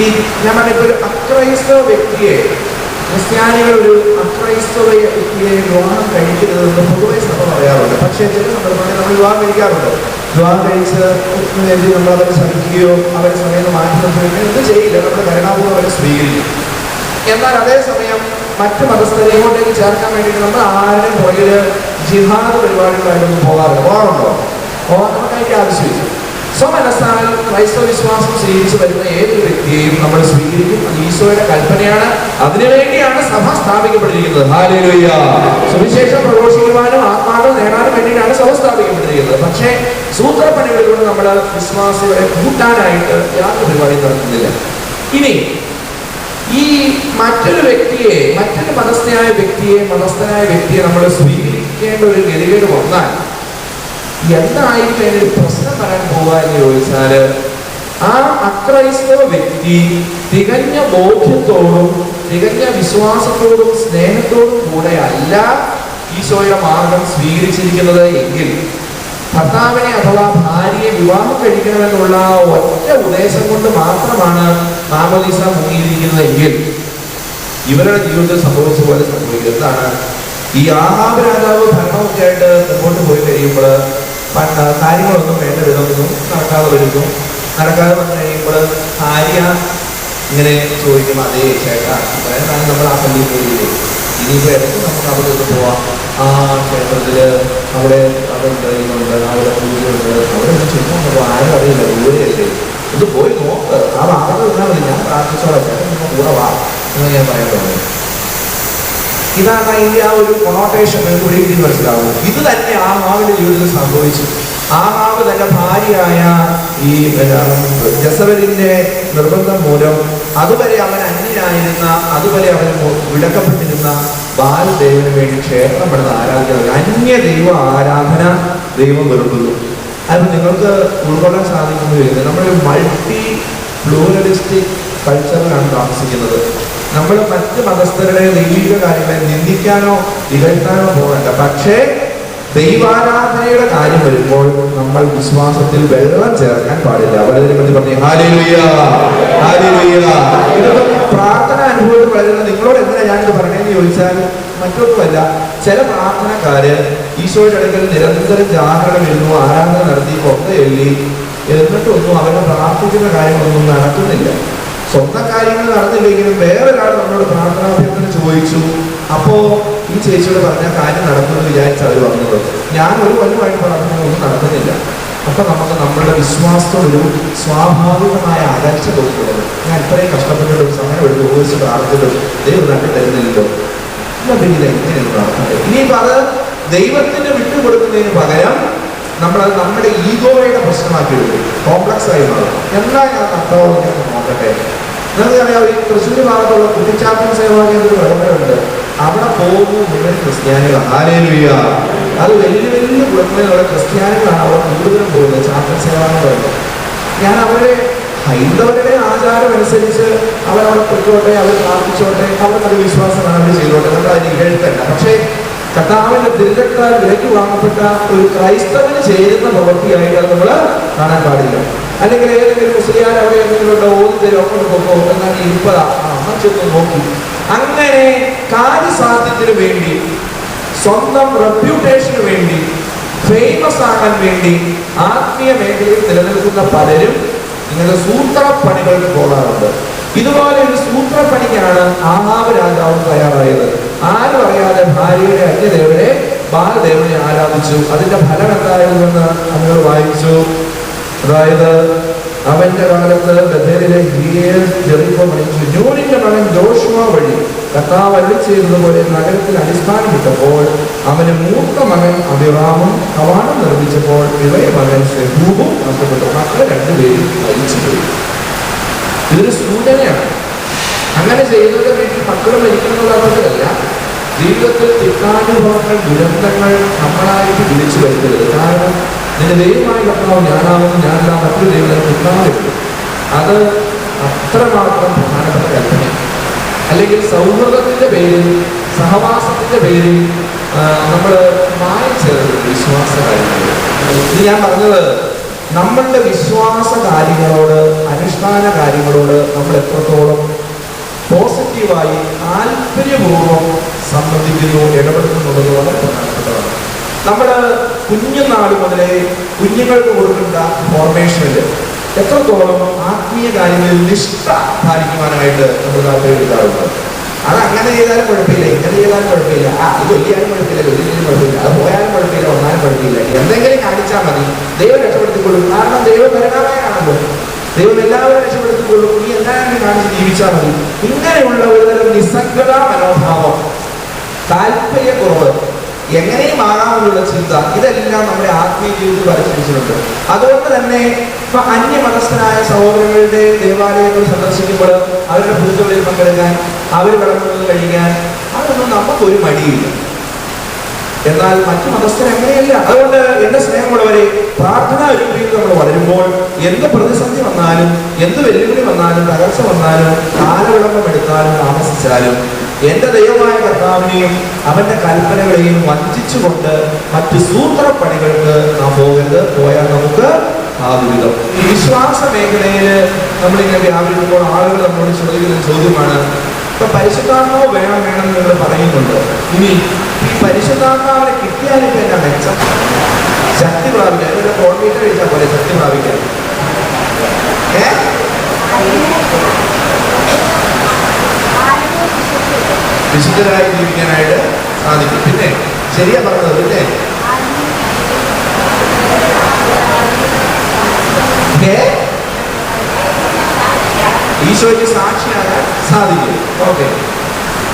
ഈ ഞാൻ പറഞ്ഞ ഒരു അക്രൈസ്തവ വ്യക്തിയെ, ക്രിസ്ത്യാനികൾ ഒരു അക്രൈസ്തവ വ്യക്തിയെ വിവാഹം കഴിക്കരുതെന്ന് പൊതുവെ സഭ പറയാറുണ്ട്. പക്ഷേ ചില സന്ദർഭങ്ങളിൽ നമ്മൾ വിവാഹം കഴിക്കാറുണ്ട്. വിവാഹം കഴിച്ച് വേണ്ടി നമ്മൾ അവരെ ശ്രമിക്കുകയോ അവരെ സമയം മാറ്റി നിർത്തുകയോ എന്ത് ചെയ്യില്ല, നമ്മുടെ ഭരണാപൂർവ്വം അവരെ സ്വീകരിക്കും. എന്നാൽ അതേസമയം മറ്റു മതസ്ഥരെ ഇങ്ങോട്ടേക്ക് ചേർക്കാൻ വേണ്ടിയിട്ട് നമ്മൾ ആരും പുറകിൽ ജിഹാദ് പരിപാടികളായിട്ടൊന്നും പോകാറുണ്ടോ? നമുക്ക് അതിൻ്റെ ആവശ്യമില്ല. സ്വമനസ്സാൽ ക്രൈസ്തവ വിശ്വാസം സ്വീകരിച്ച് വരുന്ന ഏതൊരു വ്യക്തിയെയും നമ്മൾ സ്വീകരിക്കും. അത് ഈശോയുടെ കൽപ്പനയാണ്. അതിനുവേണ്ടിയാണ് സഭ സ്ഥാപിക്കപ്പെട്ടിരിക്കുന്നത്. ഹല്ലേലൂയ. സുവിശേഷം പ്രഘോഷിക്കുവാനും ആത്മാക്കൾ നേടാനും വേണ്ടിയിട്ടാണ് സഭ സ്ഥാപിക്കപ്പെട്ടിരിക്കുന്നത്. പക്ഷേ സൂത്രപ്പണികളിലൂടെ നമ്മൾ വിശ്വാസികളെ കൂട്ടാനായിട്ട് യാതൊരു പരിപാടി നടത്തുന്നില്ല. ഇനി ഈ മറ്റൊരു വ്യക്തിയെ, മറ്റൊരു മതസ്ഥനായ വ്യക്തിയെ നമ്മൾ സ്വീകരിക്കേണ്ട ഒരു ഗതികേട് വന്നാൽ എന്തായിരിക്കും അതിനൊരു പ്രശ്നം വരാൻ പോവുക എന്ന് ചോദിച്ചാൽ, ആ അക്രൈസ്തവ വ്യക്തി തികഞ്ഞ ബോധ്യത്തോടും തികഞ്ഞ വിശ്വാസത്തോടും സ്നേഹത്തോടും കൂടെ അല്ല ഈശോയുടെ മാർഗം സ്വീകരിച്ചിരിക്കുന്നത് എങ്കിൽ, ഭർത്താവിനെ അഥവാ ഭാര്യയെ വിവാഹം കഴിക്കണമെന്നുള്ള ഒറ്റ ഉദ്ദേശം കൊണ്ട് മാത്രമാണ് മാമോദീസ മുങ്ങിയിരിക്കുന്നതെങ്കിൽ ഇവരുടെ ജീവിതത്തിൽ സംഭവിച്ച പോലെ സംഭവിക്കും. എന്താണ്? ഈ ആഹാബ് രാജാവ് ഭരണമൊക്കെ ആയിട്ട് മുമ്പോട്ട് പോയി കഴിയുമ്പോൾ കാര്യങ്ങളൊന്നും വേണ്ട വിധമൊന്നും നടക്കാതെ വരുന്നു. നടക്കാതെ വന്നു കഴിയുമ്പോൾ ഭാര്യ ഇങ്ങനെ ചോദിക്കും, അതേ ചേട്ടാ, ഇത്രയും നമ്മൾ ആ പള്ളിയിൽ പോയില്ലേ, ഇനിയിപ്പോൾ ഇടയ്ക്ക് നമുക്ക് അവിടെ നിന്ന് പോവാം, ആ ക്ഷേത്രത്തിൽ അവിടെ അതുണ്ട്, ഇതുണ്ട്, അവിടെ പൂജയുണ്ട്, അവിടെ ഒന്ന് ചുറ്റുമ്പോൾ ആരും അറിയില്ല, ദൂരെയല്ലേ, ഇത് പോയി നോക്ക്, ആ ഭാഗത്ത് നിന്നാൽ മതി, ഞാൻ പ്രാർത്ഥിച്ചോളാം, ചേട്ടൻ നിങ്ങൾ കൂടെ വാ എന്ന് ഞാൻ പറയാൻ തുടങ്ങി. ഇതാണ് അതിൻ്റെ ആ ഒരു കൊണോട്ടേഷൻ കൂടി മനസ്സിലാവും. ഇത് തന്നെ ആഹാബിന്റെ ജീവിതത്തിൽ സംഭവിച്ചു. ആഹാബ് തന്റെ ഭാര്യയായ ഈ ജസബലിന്റെ നിർബന്ധം മൂലം അതുവരെ അവൻ അന്യനായിരുന്ന, അതുവരെ അവൻ വിലക്കപ്പെട്ടിരുന്ന ബാലദേവന് വേണ്ടി ക്ഷേത്രം പണിത് ആരാധിക്കുന്നത്. അന്യ ദൈവ ആരാധന ദൈവം വെറുക്കുന്നു. അത് നിങ്ങൾക്ക് ഉൾക്കൊള്ളാൻ സാധിക്കുന്നില്ല. നമ്മളൊരു മൾട്ടി പ്ലൂറലിസ്റ്റിക് കൾച്ചറിലാണ് താമസിക്കുന്നത്. നമ്മൾ മറ്റ് മതസ്ഥരുടെ ദൈവിക കാര്യങ്ങളെ നിന്ദിക്കാനോ ഇകഴ്ത്താനോ പോകണ്ട. പക്ഷേ ദൈവാരാധനയുടെ കാര്യം വരുമ്പോൾ നമ്മൾ വിശ്വാസത്തിൽ വെള്ളം ചേർക്കാൻ പാടില്ല. വളരെ പറ്റി പറഞ്ഞു ഹല്ലേലൂയ, ഹല്ലേലൂയ. ഇതൊക്കെ പ്രാർത്ഥന അനുഭവത്തിൽ വളരുന്ന നിങ്ങളോട് എന്തിനാ ഞാനിത് പറയണേന്ന് ചോദിച്ചാൽ മറ്റൊന്നുമല്ല. ചില പ്രാർത്ഥനക്കാര് ഈശോയുടെ അടുക്കൽ നിരന്തരം ജാഗരണം വരുന്നു, ആരാധന നടത്തി, കൊന്ത എല്ലി, എന്നിട്ടൊന്നും അവരെ പ്രാർത്ഥിക്കുന്ന കാര്യങ്ങളൊന്നും നടക്കുന്നില്ല. സ്വന്തം കാര്യങ്ങൾ നടന്നില്ലെങ്കിലും വേറൊരാൾ നമ്മളോട് പ്രാർത്ഥനാഭ്യർത്ഥന ചോദിച്ചു. അപ്പോ ഈ ചേച്ചിയോട് പറഞ്ഞ കാര്യം നടക്കുമെന്ന് വിചാരിച്ച് അവർ വന്നത്. ഞാൻ ഒരു കൊല്ലമായിട്ട് പ്രാർത്ഥനയൊന്നും നടക്കുന്നില്ല. അപ്പൊ നമുക്ക് നമ്മളുടെ വിശ്വാസത്തോടൊരു സ്വാഭാവികമായ അകൽച്ച തോന്നുന്നത്. ഞാൻ ഇത്രയും കഷ്ടപ്പെട്ടിട്ട് ഒരു സമയം എടുത്ത് ഉപയോഗിച്ച് പ്രാർത്ഥിച്ചിട്ട് ദൈവം നട്ടു തരുന്നില്ലല്ലോ, എന്നാൽ പിന്നെ ഇത് എങ്ങനെയാണ് പ്രാർത്ഥന? ഇനിയിപ്പോൾ അത് ദൈവത്തിന് വിട്ടുകൊടുക്കുന്നതിന് പകരം നമ്മളത് നമ്മുടെ ഈഗോയുടെ പ്രശ്നമാക്കി എടുക്കും, കോംപ്ലക്സ് ആയി മാറും. എന്താ ഞാൻ നട്ടോളം നോക്കട്ടെ. നിങ്ങൾക്കറിയാം, ഈ തൃശ്ശൂർ ഭാഗത്തുള്ള കുട്ടിച്ചാത്തൻ സേവാ കേന്ദ്രം ഇടപെടുന്നുണ്ട്. അവിടെ പോകുന്നു മുഴുവൻ ക്രിസ്ത്യാനികളാണ്. ഹല്ലേലൂയ. അത് വലിയ വലിയ കുടുംബങ്ങളിലുള്ള ക്രിസ്ത്യാനികളാണ് അവിടെ കൂടുതലും പോകുന്നത്, ചാത്തൻ സേവ എന്ന് പറയുന്നത്. ഞാൻ അവരുടെ ഹൈന്ദവരുടെ ആചാരം അനുസരിച്ച് അവരവിടെ പൊയ്ക്കോട്ടെ, അവർ പ്രാർത്ഥിച്ചോട്ടെ, അവർക്ക് അത് വിശ്വാസമാണ്, അവർ ചെയ്തോട്ടെ, നമ്മൾ അതിന് ഇകഴ്ത്തല്ല. പക്ഷേ കർത്താവിന്റെ തിരുരക്താൽ വിലയ്ക്ക് വാങ്ങപ്പെട്ട ഒരു ക്രൈസ്തവന് ചേരുന്ന പ്രവൃത്തിയായിട്ട് അത് നമ്മൾ കാണാൻ പാടില്ല. അല്ലെങ്കിൽ ഏതെങ്കിലും മുസ്ലിയാർ അവിടെ എന്തെങ്കിലും ഉണ്ടോ, ഓതി തരും, അങ്ങോട്ട് പോകുമോ, എന്നാൽ ഇരിപ്പതാ ചെന്ന് നോക്കി. അങ്ങനെ കാര്യസാധ്യത്തിന് വേണ്ടി, സ്വന്തം റെപ്യൂട്ടേഷന് വേണ്ടി, ഫേമസ് ആകാൻ വേണ്ടി ആത്മീയ മേഖലയിൽ നിലനിൽക്കുന്ന പലരും ഇങ്ങനെ സൂത്രപ്പണികൾക്ക് പോകാറുണ്ട്. ഇതുപോലെ ഒരു സൂത്രപ്പണിക്കാണ് ആഹാബ് രാജാവ് തയ്യാറായത്. ആരും അറിയാതെ ഭാര്യയുടെ അന്യദേവനെ, ബാലദേവനെ ആരാധിച്ചു. അതിന്റെ ഫലം എന്തായിരുന്നെന്ന് നമ്മൾ വായിച്ചു. അതായത് അവന്റെ കാലത്ത് ബഥേലിലെ ജെറിക്കോ പണിച്ചു. നൂനിന്റെ മകൻ ജോഷുവ വഴി കർത്താവ് അരുളി ചെയ്തതുപോലെ നഗരത്തിൽ അടിസ്ഥാനമിട്ടപ്പോൾ അവന് മൂത്ത മകൻ അബിറാമും കവാടം നിർമ്മിച്ചപ്പോൾ ഇളയ മകൻ സെബൂബും നഷ്ടപ്പെട്ടു. മക്കളെ രണ്ടുപേരും മരിച്ചുപോയി. ഇതൊരു സൂചനയാണ്. അങ്ങനെ ചെയ്യുന്നവരുടെ വീട്ടിൽ മക്കൾ മരിക്കുന്നുള്ളതല്ല, ജീവിതത്തിൽ തിക്താനുഭവങ്ങൾ, ദുരന്തങ്ങൾ നമ്മളായിട്ട് വിളിച്ചു വരുത്തരുത്. കാരണം നിന്റെ ദൈവമായ കർത്താവ് ഞാനാവുന്നു, ഞാനല്ല മറ്റൊരു ദൈവം കിട്ടാറുണ്ട്. അത് അത്രമാത്രം പ്രധാനപ്പെട്ട കൽപ്പനയാണ്. അല്ലെങ്കിൽ സൗഹൃദത്തിന്റെ പേരിൽ, സഹവാസത്തിന്റെ പേരിൽ നമ്മൾ മായച്ചേർന്നത് വിശ്വാസ കാര്യങ്ങൾ. ഇത് ഞാൻ പറഞ്ഞത് നമ്മളുടെ വിശ്വാസ കാര്യങ്ങളോട്, അനുഷ്ഠാന കാര്യങ്ങളോട് നമ്മൾ എത്രത്തോളം പോസിറ്റീവായി താല്പര്യപൂർവ്വം സംബന്ധിക്കുന്നു, ഇടപെടുന്നുള്ളത് വളരെ പ്രധാനപ്പെട്ടതാണ്. നമ്മൾ കുഞ്ഞുനാൾ മുതലേ കുഞ്ഞുങ്ങൾക്ക് കൊടുക്കേണ്ട ഫോർമേഷനിൽ എത്രത്തോളം ആത്മീയ കാര്യങ്ങളിൽ നിഷ്ഠ പാലിക്കുവാനായിട്ട് നമ്മൾ താല്പര്യം എടുക്കാറുണ്ട്. അത് അങ്ങനെ ചെയ്താലും കുഴപ്പമില്ല, ഇങ്ങനെ ചെയ്താലും കുഴപ്പമില്ല, അത് വലിയാലും കുഴപ്പമില്ല, വലിയാലും കുഴപ്പമില്ല, അത് പോയാലും കുഴപ്പമില്ല, വന്നാലും കുഴപ്പമില്ല, എന്തെങ്കിലും കാണിച്ചാൽ മതി, ദൈവം രക്ഷപ്പെടുത്തിക്കൊള്ളും. കാരണം ദൈവം കരുണാമയനാണല്ലോ, ദൈവം എല്ലാവരും രക്ഷപ്പെടുത്തിക്കൊള്ളും, നീ എന്തായാലും കാണിച്ച് ജീവിച്ചാൽ മതി. ഇങ്ങനെയുള്ള ഒരുതരം നിസ്സംഗത മനോഭാവം, താല്പര്യക്കുറവ്, എങ്ങനെയും ആകാമെന്നുള്ള ചിന്ത, ഇതെല്ലാം നമ്മുടെ ആത്മീയ ജീവിതത്തിൽ വരച്ചിട്ടുണ്ട്. അതുകൊണ്ട് തന്നെ ഇപ്പൊ അന്യമതസ്ഥനായ സഹോദരങ്ങളുടെ ദേവാലയങ്ങൾ സന്ദർശിക്കുമ്പോൾ അവരുടെ പൂജകളിൽ പങ്കെടുക്കാൻ, അവർ കടന്നു കഴിക്കാൻ, അതൊന്നും നമുക്കൊരു മടിയില്ല. എന്നാൽ മറ്റു മതസ്ഥർ എങ്ങനെയല്ല. അതുകൊണ്ട് എന്റെ സ്നേഹമുള്ളവരെ, പ്രാർത്ഥനാ രീതിയിൽ നമ്മൾ വളരുമ്പോൾ എന്ത് പ്രതിസന്ധി വന്നാലും, എന്ത് വെല്ലുവിളി വന്നാലും, തകർച്ച വന്നാലും, കാലവിളംബം എടുത്താലും, താമസിച്ചാലും എന്റെ ദൈവമായ കർത്താവിനെയും അവന്റെ കൽപ്പനകളെയും വഞ്ചിച്ചുകൊണ്ട് മറ്റു സൂത്രപ്പണികൾക്ക് നാം പോകരുത്. പോയാൽ നമുക്ക് ആദുരിതം. ഈ വിശ്വാസ മേഖലയിൽ നമ്മളിങ്ങനെ വ്യാപരിക്കുമ്പോൾ ആളുകൾ നമ്മളോട് ചോദിക്കുന്ന ചോദ്യമാണ്, ഇപ്പൊ പരിശുദ്ധാത്മാവ് വേണം എന്ന് നിങ്ങൾ പറയുന്നുണ്ട്, ഇനി ഈ പരിശുദ്ധാത്മാവിനെ കിട്ടിയാലിപ്പോ എന്നാ മെച്ചം? ശക്തി പ്രാപിക്കാൻ ഇവിടെ കോൺമീറ്റർ കഴിച്ചാൽ പോലെ ശക്തി പ്രാപിക്കാൻ വിശുദ്ധരായി ജീവിക്കാനായിട്ട് സാധിക്കും. പിന്നെ ശരിയാ പറഞ്ഞത്, പിന്നെ ഈശോയ്ക്ക് സാക്ഷിയാകാൻ സാധിക്കും. ഓക്കെ,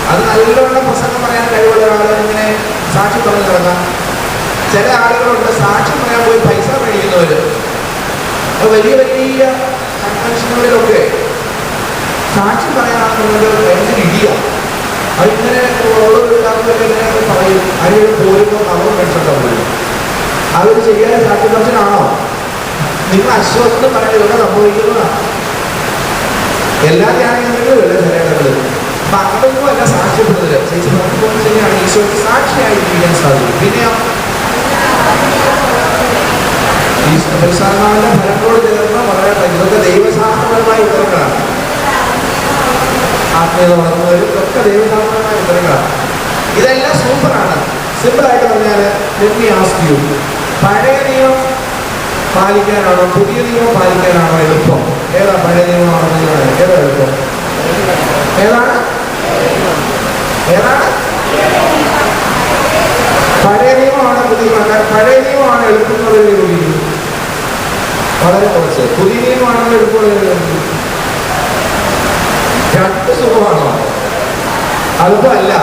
അത് നല്ലവണ്ണം പ്രസംഗം പറയാൻ കഴിവുള്ള ഒരാൾ ഇങ്ങനെ സാക്ഷി പറഞ്ഞു നടക്കാം. ചില ആളുകളുണ്ട് സാക്ഷ്യം പറയാൻ പോയി പൈസ മേടിക്കുന്നവര്. വലിയ വലിയ കൺവെൻഷനുകളിലൊക്കെ സാക്ഷ്യം പറയാനാണെന്നുള്ളത് ഭയങ്കര ഇടിയ. അതിങ്ങനെ പറയും, അതിന് പോരുമ്പോൾ അവർ മേടിച്ചോണ്ടാ പോലും. അതൊരു ശരിയായ സാക്ഷ്യ ദർശനാണോ? നിങ്ങൾ അശ്വസ്ഥം പറയുന്നത് സംഭവിക്കുന്നതാണ്. എല്ലാ ധ്യാനങ്ങളിലും എല്ലാ ശരീരങ്ങളിലും അപ്പൊ അതൊന്നും അല്ല സാക്ഷ്യപ്പെടുന്നത്. ചേച്ചി പറഞ്ഞ ശരിയാണ്, ഈശോയ്ക്ക് സാക്ഷിയായി ജീവിക്കാൻ സാധിക്കും. പിന്നെയോ പരിശാത്മാവിന്റെ ഫലങ്ങളോട് ചേർന്ന് വളരെ ഇതൊക്കെ ദൈവശാസ്ത്രപരമായ ഉത്തരങ്ങളാണ്. ആത്മീയത വളർന്നവരും ഒക്കെ ദൈവശാസ്ത്രപരമായ ഉത്തരങ്ങളാണ്. ഇതെല്ലാം സൂപ്പറാണ്. സിമ്പിളായിട്ട് പറഞ്ഞാൽ പഴയ നിയമം പാലിക്കാനാണോ പുതിയ നിയമം പാലിക്കാനാണോ എളുപ്പം? ഏതാ? പഴയ നിയമമാണോ പുതിയ നിയമം? ഏതാ എളുപ്പം? ഏതാണ്? പഴയ നിയമമാണ് പുതിയ നിയമം. പഴയ നിയമമാണ് എളുപ്പമുള്ളവരെ യോഗ്യം, വളരെ കുറച്ച്. പുതിയ നിയമമാണോ എളുപ്പമുള്ളവരെ യോഗ്യം? രണ്ട് സുഖമാണോ? എളുപ്പമല്ല.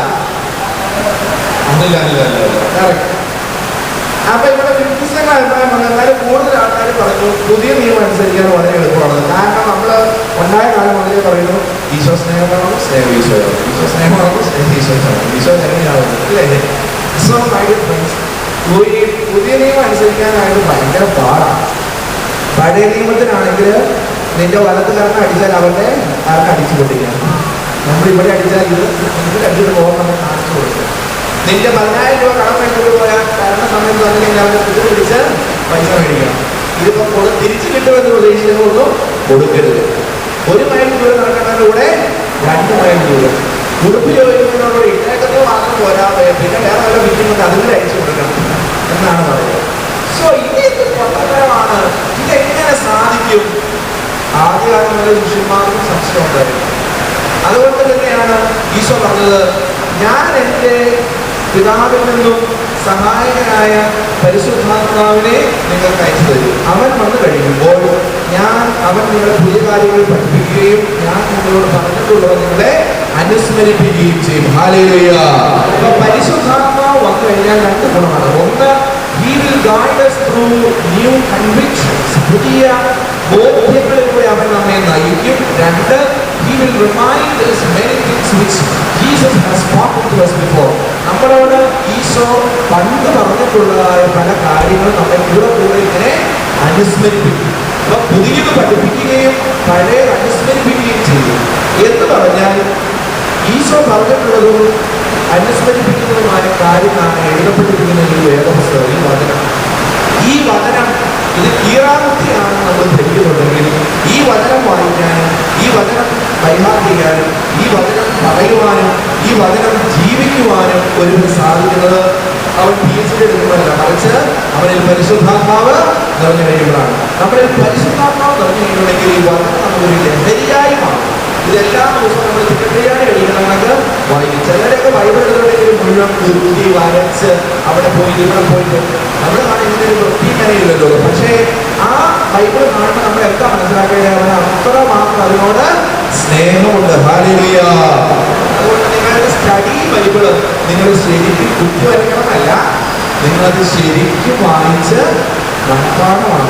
അപ്പൊ ഇവിടെ വ്യത്യസ്തങ്ങൾ അഭിപ്രായം പറഞ്ഞു. എന്നാലും കൂടുതൽ ആൾക്കാർ പറഞ്ഞു പുതിയ നിയമം അനുസരിക്കാൻ വളരെ എളുപ്പമാണ്. കാരണം നമ്മൾ ഉണ്ടായ കാലം മുതലേ പറയുന്നു ഈശോ സ്നേഹമാണോ സ്നേഹം ഈശോയാണോ, ഈശോ സ്നേഹമാണോ സ്നേഹം ഈശോയാണോ, ഈശോ എങ്ങനെയാണോ അല്ലേ? സോ മൈ ഫ്രണ്ട്സ്, പുതിയ നിയമം അനുസരിക്കാനായിട്ട് ഭയങ്കര പാടാണ്. പഴയ നിയമത്തിനാണെങ്കിൽ നിന്റെ വലത്ത് കാരണം അടിച്ചാൽ അവരുടെ കാരണം അടിച്ചു പൊട്ടിക്കാം. നമ്മളിവിടെ അടിച്ചാൽ ഇത് അടിച്ചിട്ട് പോകാൻ നമ്മൾ കാണിച്ചു കൊടുക്കും. നിന്റെ 10,000 രൂപ കടം മേടിച്ചിട്ട് പോയാൽ കാരണം സമയത്ത് വന്നില്ലെങ്കിൽ അവരുടെ ഇത് പിടിച്ച് പൈസ മേടിക്കണം. ഇതിപ്പോ തിരിച്ചു കിട്ടുമെന്ന് പ്രതീക്ഷിച്ചതൊന്നും കൊടുക്കരുത്. 1 മൈൽ ദൂരം നടക്കുന്നതിന്റെ കൂടെ 2 മൈൽ ദൂരം. ഉടുപ്പ് ചോദിക്കുന്നതിനോട് ഇട്ടേക്കത്തോ മാത്രം പോരാതെ പിന്നെ വേറെ വല്ല വിൽക്കുന്നുണ്ട് അതുകൂടെ അയച്ചു കൊടുക്കണം എന്നാണ് പറയുന്നത്. സോ ഇതൊക്കെ പൊട്ടത്തരമാണ്. ഇതെങ്ങനെ സാധിക്കും? ആദ്യകാലങ്ങളിലെ ശിഷ്യന്മാർക്കും സംശയം ഉണ്ടായിരുന്നു. അതുകൊണ്ട് തന്നെയാണ് ഈശോ പറഞ്ഞത്, ഞാൻ എൻ്റെ പിതാവിൽ നിന്നും സഹായകനായ പരിശുദ്ധാത്മാവിനെ നിങ്ങൾക്ക് അയച്ചു തരും. അവൻ വന്നു കഴിയുമ്പോൾ അവൻ നിങ്ങളെ പുതിയ കാര്യങ്ങൾ പഠിപ്പിക്കുകയും ഞാൻ നിങ്ങളോട് പറഞ്ഞിട്ടുള്ളത് നിങ്ങളെ അനുസ്മരിപ്പിക്കുകയും ചെയ്യും. ഹല്ലേലൂയ. അപ്പോൾ പരിശുദ്ധാത്മാവ് വന്നു കഴിഞ്ഞാൽ രണ്ട് ഗുണമാണ്. ഒന്ന്, he will guide us through new convictions. പുതിയ ബോധ്യങ്ങളിലൂടെ അവൻ നമ്മെ നയിക്കും. രണ്ട്, he will remind us many things which Jesus has spoken to us before. നമ്മളോട് ഈശോ പണ്ട് പറഞ്ഞിട്ടുള്ളതായ പല കാര്യങ്ങളും നമ്മെ കൂടെ ഇങ്ങനെ അനുസ്മരിപ്പിക്കും. അപ്പൊ പുതിയത് പഠിപ്പിക്കുകയും പഴയത് അനുസ്മരിപ്പിക്കുകയും ചെയ്യും. എന്ന് പറഞ്ഞാൽ ഈശോ പറഞ്ഞിട്ടുള്ളതും അനുസ്മരിപ്പിക്കുന്നതുമായ കാര്യമാണ് എഴുതപ്പെട്ടിരിക്കുന്ന ഈ വേദപുസ്തകം, ഈ വചനം. ഇത് കീറാമുക്തിയാണ് നമ്മൾ ധരിക്കുന്നുണ്ടെങ്കിൽ ഈ വചനം വായിക്കാനും ഈ വചനം കൈമാറി ചെയ്യാനും ഈ വചനം പറയുവാനും ഈ വചനം ജീവിക്കുവാനും ഒരു സാധിക്കുന്നത് അവൻ PhD എടുക്കുമല്ല, മറിച്ച് അവനിൽ പരിശുദ്ധാത്മാവ് നിറഞ്ഞു കഴിയുമ്പോഴാണ്. നമ്മളിൽ പരിശുദ്ധാത്മാവ് നിറഞ്ഞു കഴിയുന്നുണ്ടെങ്കിൽ ഈ വചനം നമുക്കൊരു ലഹരിയായി മാറും. ഇതെല്ലാം ദിവസവും നമ്മൾ സെക്രട്ടറിയായി കഴിക്കണമെന്നൊക്കെ വായിക്കും. ചിലരൊക്കെ ബൈബിൾ എടുത്തുണ്ടെങ്കിൽ മുഴുവൻ കുത്തി വരച്ച് അവിടെ പോയി ഇവിടെ പോയിട്ട് നമ്മൾ കാണുന്ന ഒരു വൃത്തിയില്ലല്ലോ. പക്ഷേ ആ ബൈബിൾ കാണുമ്പോൾ നമ്മൾ എന്താ മനസ്സിലാക്കേണ്ടത്? അവന് അത്രമാത്രം അതിനോട് സ്നേഹമുണ്ട്. ഹല്ലേലൂയ. അതുകൊണ്ട് നിങ്ങളുടെ സ്റ്റഡി ബൈബിള് നിങ്ങൾ ശരിക്കും കുത്തി വരയ്ക്കണമെന്നല്ല, നിങ്ങളത് ശരിക്കും വായിച്ച് മനഃപാഠമാണ്.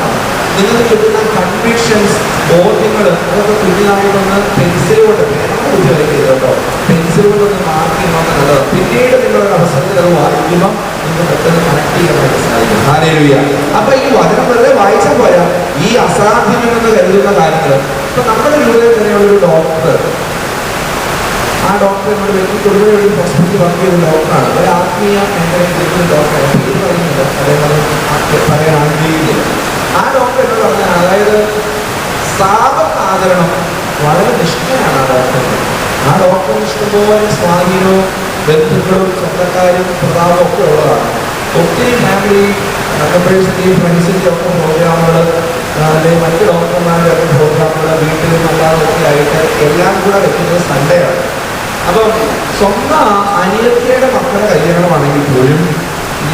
നിങ്ങൾക്ക് കിട്ടുന്ന കൺവിക്ഷൻസ്, ബോധ്യങ്ങൾ, അതൊക്കെ കുഞ്ഞിനായിട്ടൊന്ന് പെൻസിൽ കൊണ്ട് കുത്തി വരയ്ക്കരുത് കേട്ടോ. പെൻസിൽ കൊണ്ടൊന്ന് മാർക്ക് ചെയ്യുന്നത് നല്ലത്. പിന്നീട് നിങ്ങളുടെ അവസരത്തിൽ അത് വായിക്കുമ്പോൾ നിങ്ങൾക്ക് പെട്ടെന്ന് കണക്ട് ചെയ്യാനായിട്ട് സാധിക്കും. ഹല്ലേലൂയ. അപ്പൊ ഈ വചനം വെറുതെ വായിച്ചാൽ പോരാ, ഈ അസാധ്യമെന്ന് കരുതുന്ന കാര്യങ്ങൾ. ഇപ്പൊ നമ്മുടെ രൂപയിൽ തന്നെയുള്ളൊരു ഡോക്ടർ, ആ ഡോക്ടർ എന്നോട് വലിയ തൊഴിലുള്ള ഒരു ഹോസ്പിറ്റലിൽ വർക്ക് ചെയ്ത ഡോക്ടറാണ്. ഒരു ആത്മീയ മേഖലയിൽ ഡോക്ടറാണ്. പേര് പറയുന്നില്ല, അതേപോലെ പറയാൻ ആഗ്രഹിക്കുന്നില്ല. ആ ഡോക്ടർ എന്നോട് പറഞ്ഞാൽ, അതായത് സാപത്ത് ആചരണം വളരെ നിഷ്ഠയാണ് ആ ഡോക്ടറിന്. ആ ഡോക്ടറിന് ഇഷ്ടംപോലെ സ്വാധീനവും ബന്ധുക്കളും സ്വന്തക്കാരും പ്രതാപവും ഒക്കെ ഉള്ളതാണ്. ഒത്തിരി ഫാമിലി മെമ്പേഴ്സിൻ്റെയും ഫ്രണ്ട്സിൻ്റെയും ഒക്കെ പ്രോഗ്രാമുകൾ, അല്ലെങ്കിൽ മറ്റ് ഡോക്ടർമാരുടെ ഒക്കെ പ്രോഗ്രാമുകൾ വീട്ടിലും അല്ലാതൊക്കെ ആയിട്ട് എല്ലാം കൂടെ വെക്കുന്നത് സൺഡേ ആണ്. അപ്പം സ്വന്തം അനിയത്തിയുടെ മക്കളുടെ കല്യാണമാണെങ്കിൽ പോലും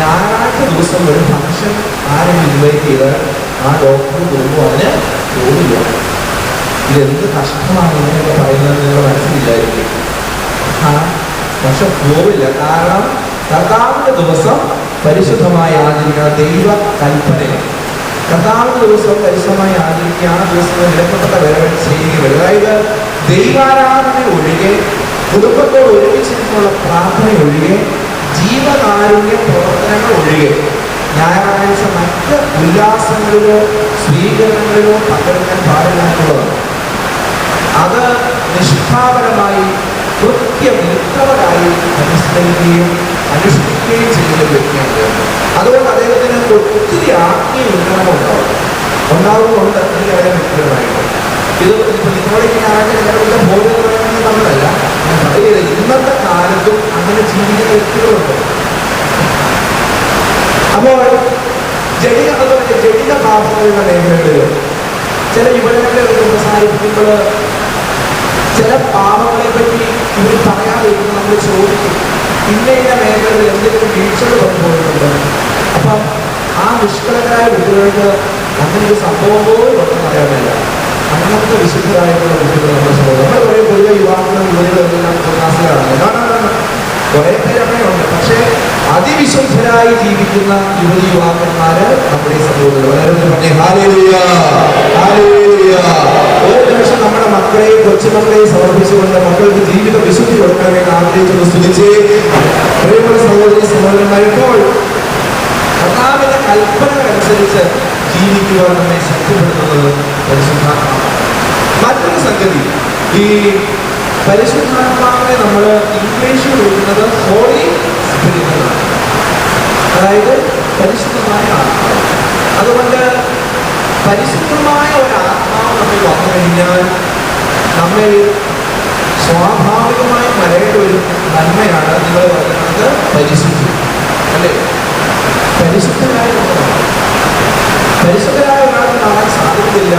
ഞായറാഴ്ച ദിവസം ഒരു ഫംഗ്ഷൻ ആരെങ്കിലും ഇൻവൈറ്റ് ചെയ്താൽ ആ ഡോക്ടർ പോകുമ്പോൾ അതിന് പോവില്ല. ഇതെന്ത് കഷ്ടമാണ് ഇങ്ങനെയൊക്കെ പറയുന്നത് നിങ്ങൾ മനസ്സിലായിരിക്കും. പക്ഷെ പോവില്ല. കാരണം കർത്താവിൻ്റെ ദിവസം പരിശുദ്ധമായി ആചരിക്കുന്ന ദൈവ കൽപ്പനയാണ്. കർത്താവിൻ്റെ ദിവസം പരിശുദ്ധമായി ആചരിക്കുക, ആ ദിവസം വിലക്കപ്പെട്ട വിലകൾ ചെയ്യുക. അതായത് ദൈവാരാധന ഒഴികെ, കുടുംബത്തോട് ഒരുമിച്ചിട്ടുള്ള പ്രാർത്ഥന ഒഴികെ, ജീവകാരുണ്യ പ്രവർത്തനങ്ങൾ ഒഴികെ ഞായറാഴ്ച മറ്റ് ഉല്ലാസങ്ങളിലോ സ്വീകരണങ്ങളിലോ പങ്കെടുക്കാൻ പാടില്ലാത്തുള്ളതാണ്. അത് നിഷ്ഠാപരമായി കൃത്യനിഷ്ഠവരായി അനുസ്മരിക്കുകയും അനുഷ്ഠിക്കുകയും ചെയ്യുന്ന വ്യക്തിയാണ്. അതുകൊണ്ട് അദ്ദേഹത്തിന് ഒത്തിരി ആത്മീയ ഉന്നമനം ഉണ്ടാകുന്നുണ്ട്. എനിക്കറിയാൻ വ്യക്തിപരമായിട്ട് ഇത് ഇപ്പം നിങ്ങളോട് ഇങ്ങനെ ആരുടെ ബോധ്യപ്പെടുന്നത് നമ്മളല്ല, ഞാൻ പറയുന്നത് ഇന്നത്തെ കാലത്തും അങ്ങനെ ജീവിക്കുന്ന വ്യക്തികളുണ്ട്. അപ്പോൾ ജടിക ഭാഷകളുടെ മേഖലകളിൽ ചില യുവജനങ്ങളെ സംസാരിക്കുമ്പോൾ ചില പാപങ്ങളെ പറ്റി ഇവർ പറയാതിരിക്കും. നമ്മൾ ചോദിക്കും, ഇന്ന മേഖലകളിൽ എന്തെങ്കിലും വീഴ്ചകൾ വന്നുപോയിട്ടുണ്ട്. അപ്പം ആ നിഷ്കളങ്കരായ കുട്ടികൾക്ക് അങ്ങനെ ഒരു സംഭവം പോലും ഒന്നും അറിയാനില്ല. അങ്ങനത്തെ വിശുദ്ധരായിട്ടുള്ള കുട്ടികൾ നമ്മുടെ സമൂഹം, നമ്മൾ കുറേ പൊതുവെ യുവാക്കളും യുവതികളെല്ലാം ക്ലാസ്സിലാണ്, കുറേ പേര് അങ്ങനെയുണ്ട്. പക്ഷേ അതിവിശുദ്ധരായി ജീവിക്കുന്ന യുവതി യുവാക്കന്മാര് നമ്മുടെ ഈ സമൂഹത്തിൽ വളരെ പറഞ്ഞേ ഹല്ലേലൂയ, ഹല്ലേലൂയ. ഒരു നിമിഷം നമ്മുടെ മക്കളെയും കൊച്ചുമക്കളെയും സമർപ്പിച്ചുകൊണ്ട് മക്കൾക്ക് ജീവിത വിശുദ്ധി കൊടുക്കണമെന്ന് ആഗ്രഹിച്ചൊന്ന് സ്തുതിച്ച് പ്രിയമുള്ള സഹോദരി സഹോദരന്മാരിപ്പോൾ കർത്താവിന്റെ കൽപ്പനകളനുസരിച്ച് ജീവിക്കുവാൻ നമ്മെ ശക്തിപ്പെടുത്തുന്നത് പരിശുദ്ധാത്മാവാണ്. മറ്റൊരു സംഗതി, ഈ പരിശുദ്ധാത്മാവിനെ നമ്മൾ ഇംഗ്ലീഷിൽ വിളിക്കുന്നത് ഹോളി സ്പിരിറ്റ് എന്നാണ്. അതായത് പരിശുദ്ധമായ ആത്മാവ്. അതുകൊണ്ട് പരിശുദ്ധമായ ഒരു ആത്മാവ് നമ്മൾ വന്നു കഴിഞ്ഞാൽ നമ്മിൽ സ്വാഭാവികമായി വരേണ്ട ഒരു നന്മയാണ് നിങ്ങൾ പറയുന്നത് പരിശുദ്ധി, അല്ലേ? പരിശുദ്ധരായ പരിശുദ്ധരായ ഒരാൾക്ക് കാണാൻ സാധിക്കില്ല.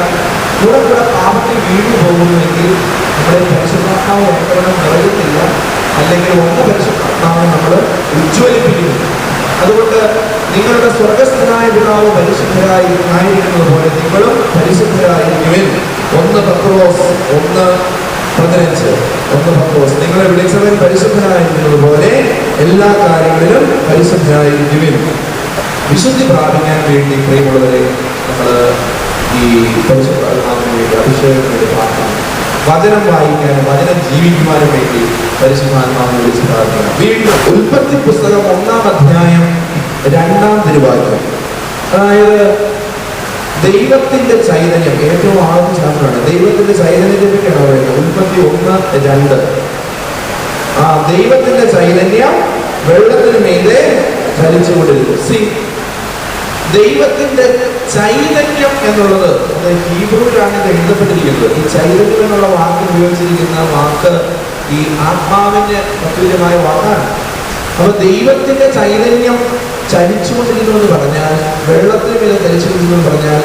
കൂടെ കൂടെ പാപത്തിൽ വീണു പോകുന്നുവെങ്കിൽ നമ്മുടെ പരിശുദ്ധാത്മാവ് വേണ്ടവണ്ണം നിറയുന്നില്ല, അല്ലെങ്കിൽ ഒന്ന് പരിശുദ്ധാത്മാവിനെ നമ്മൾ ഉജ്ജ്വലിപ്പിക്കുന്നു. അതുകൊണ്ട് നിങ്ങളുടെ സ്വർഗസ്ഥനായ പിതാവ് പരിശുദ്ധരായിരിക്കുന്നത് പോലെ നിങ്ങളും പരിശുദ്ധരായിരിക്കുവിൻ. 1 പത്രോസ് 1 15 Pentecostes. നിങ്ങളെ വിളിച്ചവൻ പരിശുദ്ധനായിരിക്കുന്നത് പോലെ എല്ലാ കാര്യങ്ങളിലും പരിശുദ്ധനായിരിക്കുവിൻ. വിശുദ്ധി പ്രാപിക്കാൻ വേണ്ടി പ്രിയമുള്ളവരെ നമ്മൾ ഈ പരിശുദ്ധാത്മാവിന് വേണ്ടി അഭിഷേകത്തിന് വേണ്ടി പ്രാർത്ഥിക്കണം. വചനം വായിക്കാനും വചനം ജീവിക്കുവാനും വേണ്ടി പരിശുദ്ധാത്മാവിനെ വിളിച്ച് പ്രാർത്ഥിക്കണം. വീണ്ടും ഉൽപ്പത്തി പുസ്തകം 1-ാം അധ്യായം 2-ാം തിരുവാക്യം, അതായത് ദൈവത്തിന്റെ ചൈതന്യം, ഏറ്റവും ആദ്യ ചാപ്റ്ററാണ്. ദൈവത്തിന്റെ ചൈതന്യത്തെ പറ്റിയാണ് പറയുന്നത്. ഉൽപ്പത്തി 1:2. ദൈവത്തിന്റെ ചൈതന്യം വെള്ളത്തിന് മീതെ ചലിച്ചുകൊണ്ടിരുന്നു. ദൈവത്തിന്റെ ചൈതന്യം എന്നുള്ളത് ഹീബ്രുവിലാണ് ഇത് എഴുതപ്പെട്ടിരിക്കുന്നത്. ഈ ചൈതന്യം എന്നുള്ള വാക്ക് ഉപയോഗിച്ചിരിക്കുന്ന വാക്ക് ഈ ആത്മാവിന്റെ തത്തുല്യമായ വാക്കാണ്. അപ്പൊ ദൈവത്തിന്റെ ചൈതന്യം ചലിച്ചുകൊണ്ടിരിക്കുന്നു എന്ന് പറഞ്ഞാൽ, വെള്ളത്തിന് മേലെ ചലിച്ചുകൊണ്ടിരിക്കുന്നു എന്ന് പറഞ്ഞാൽ,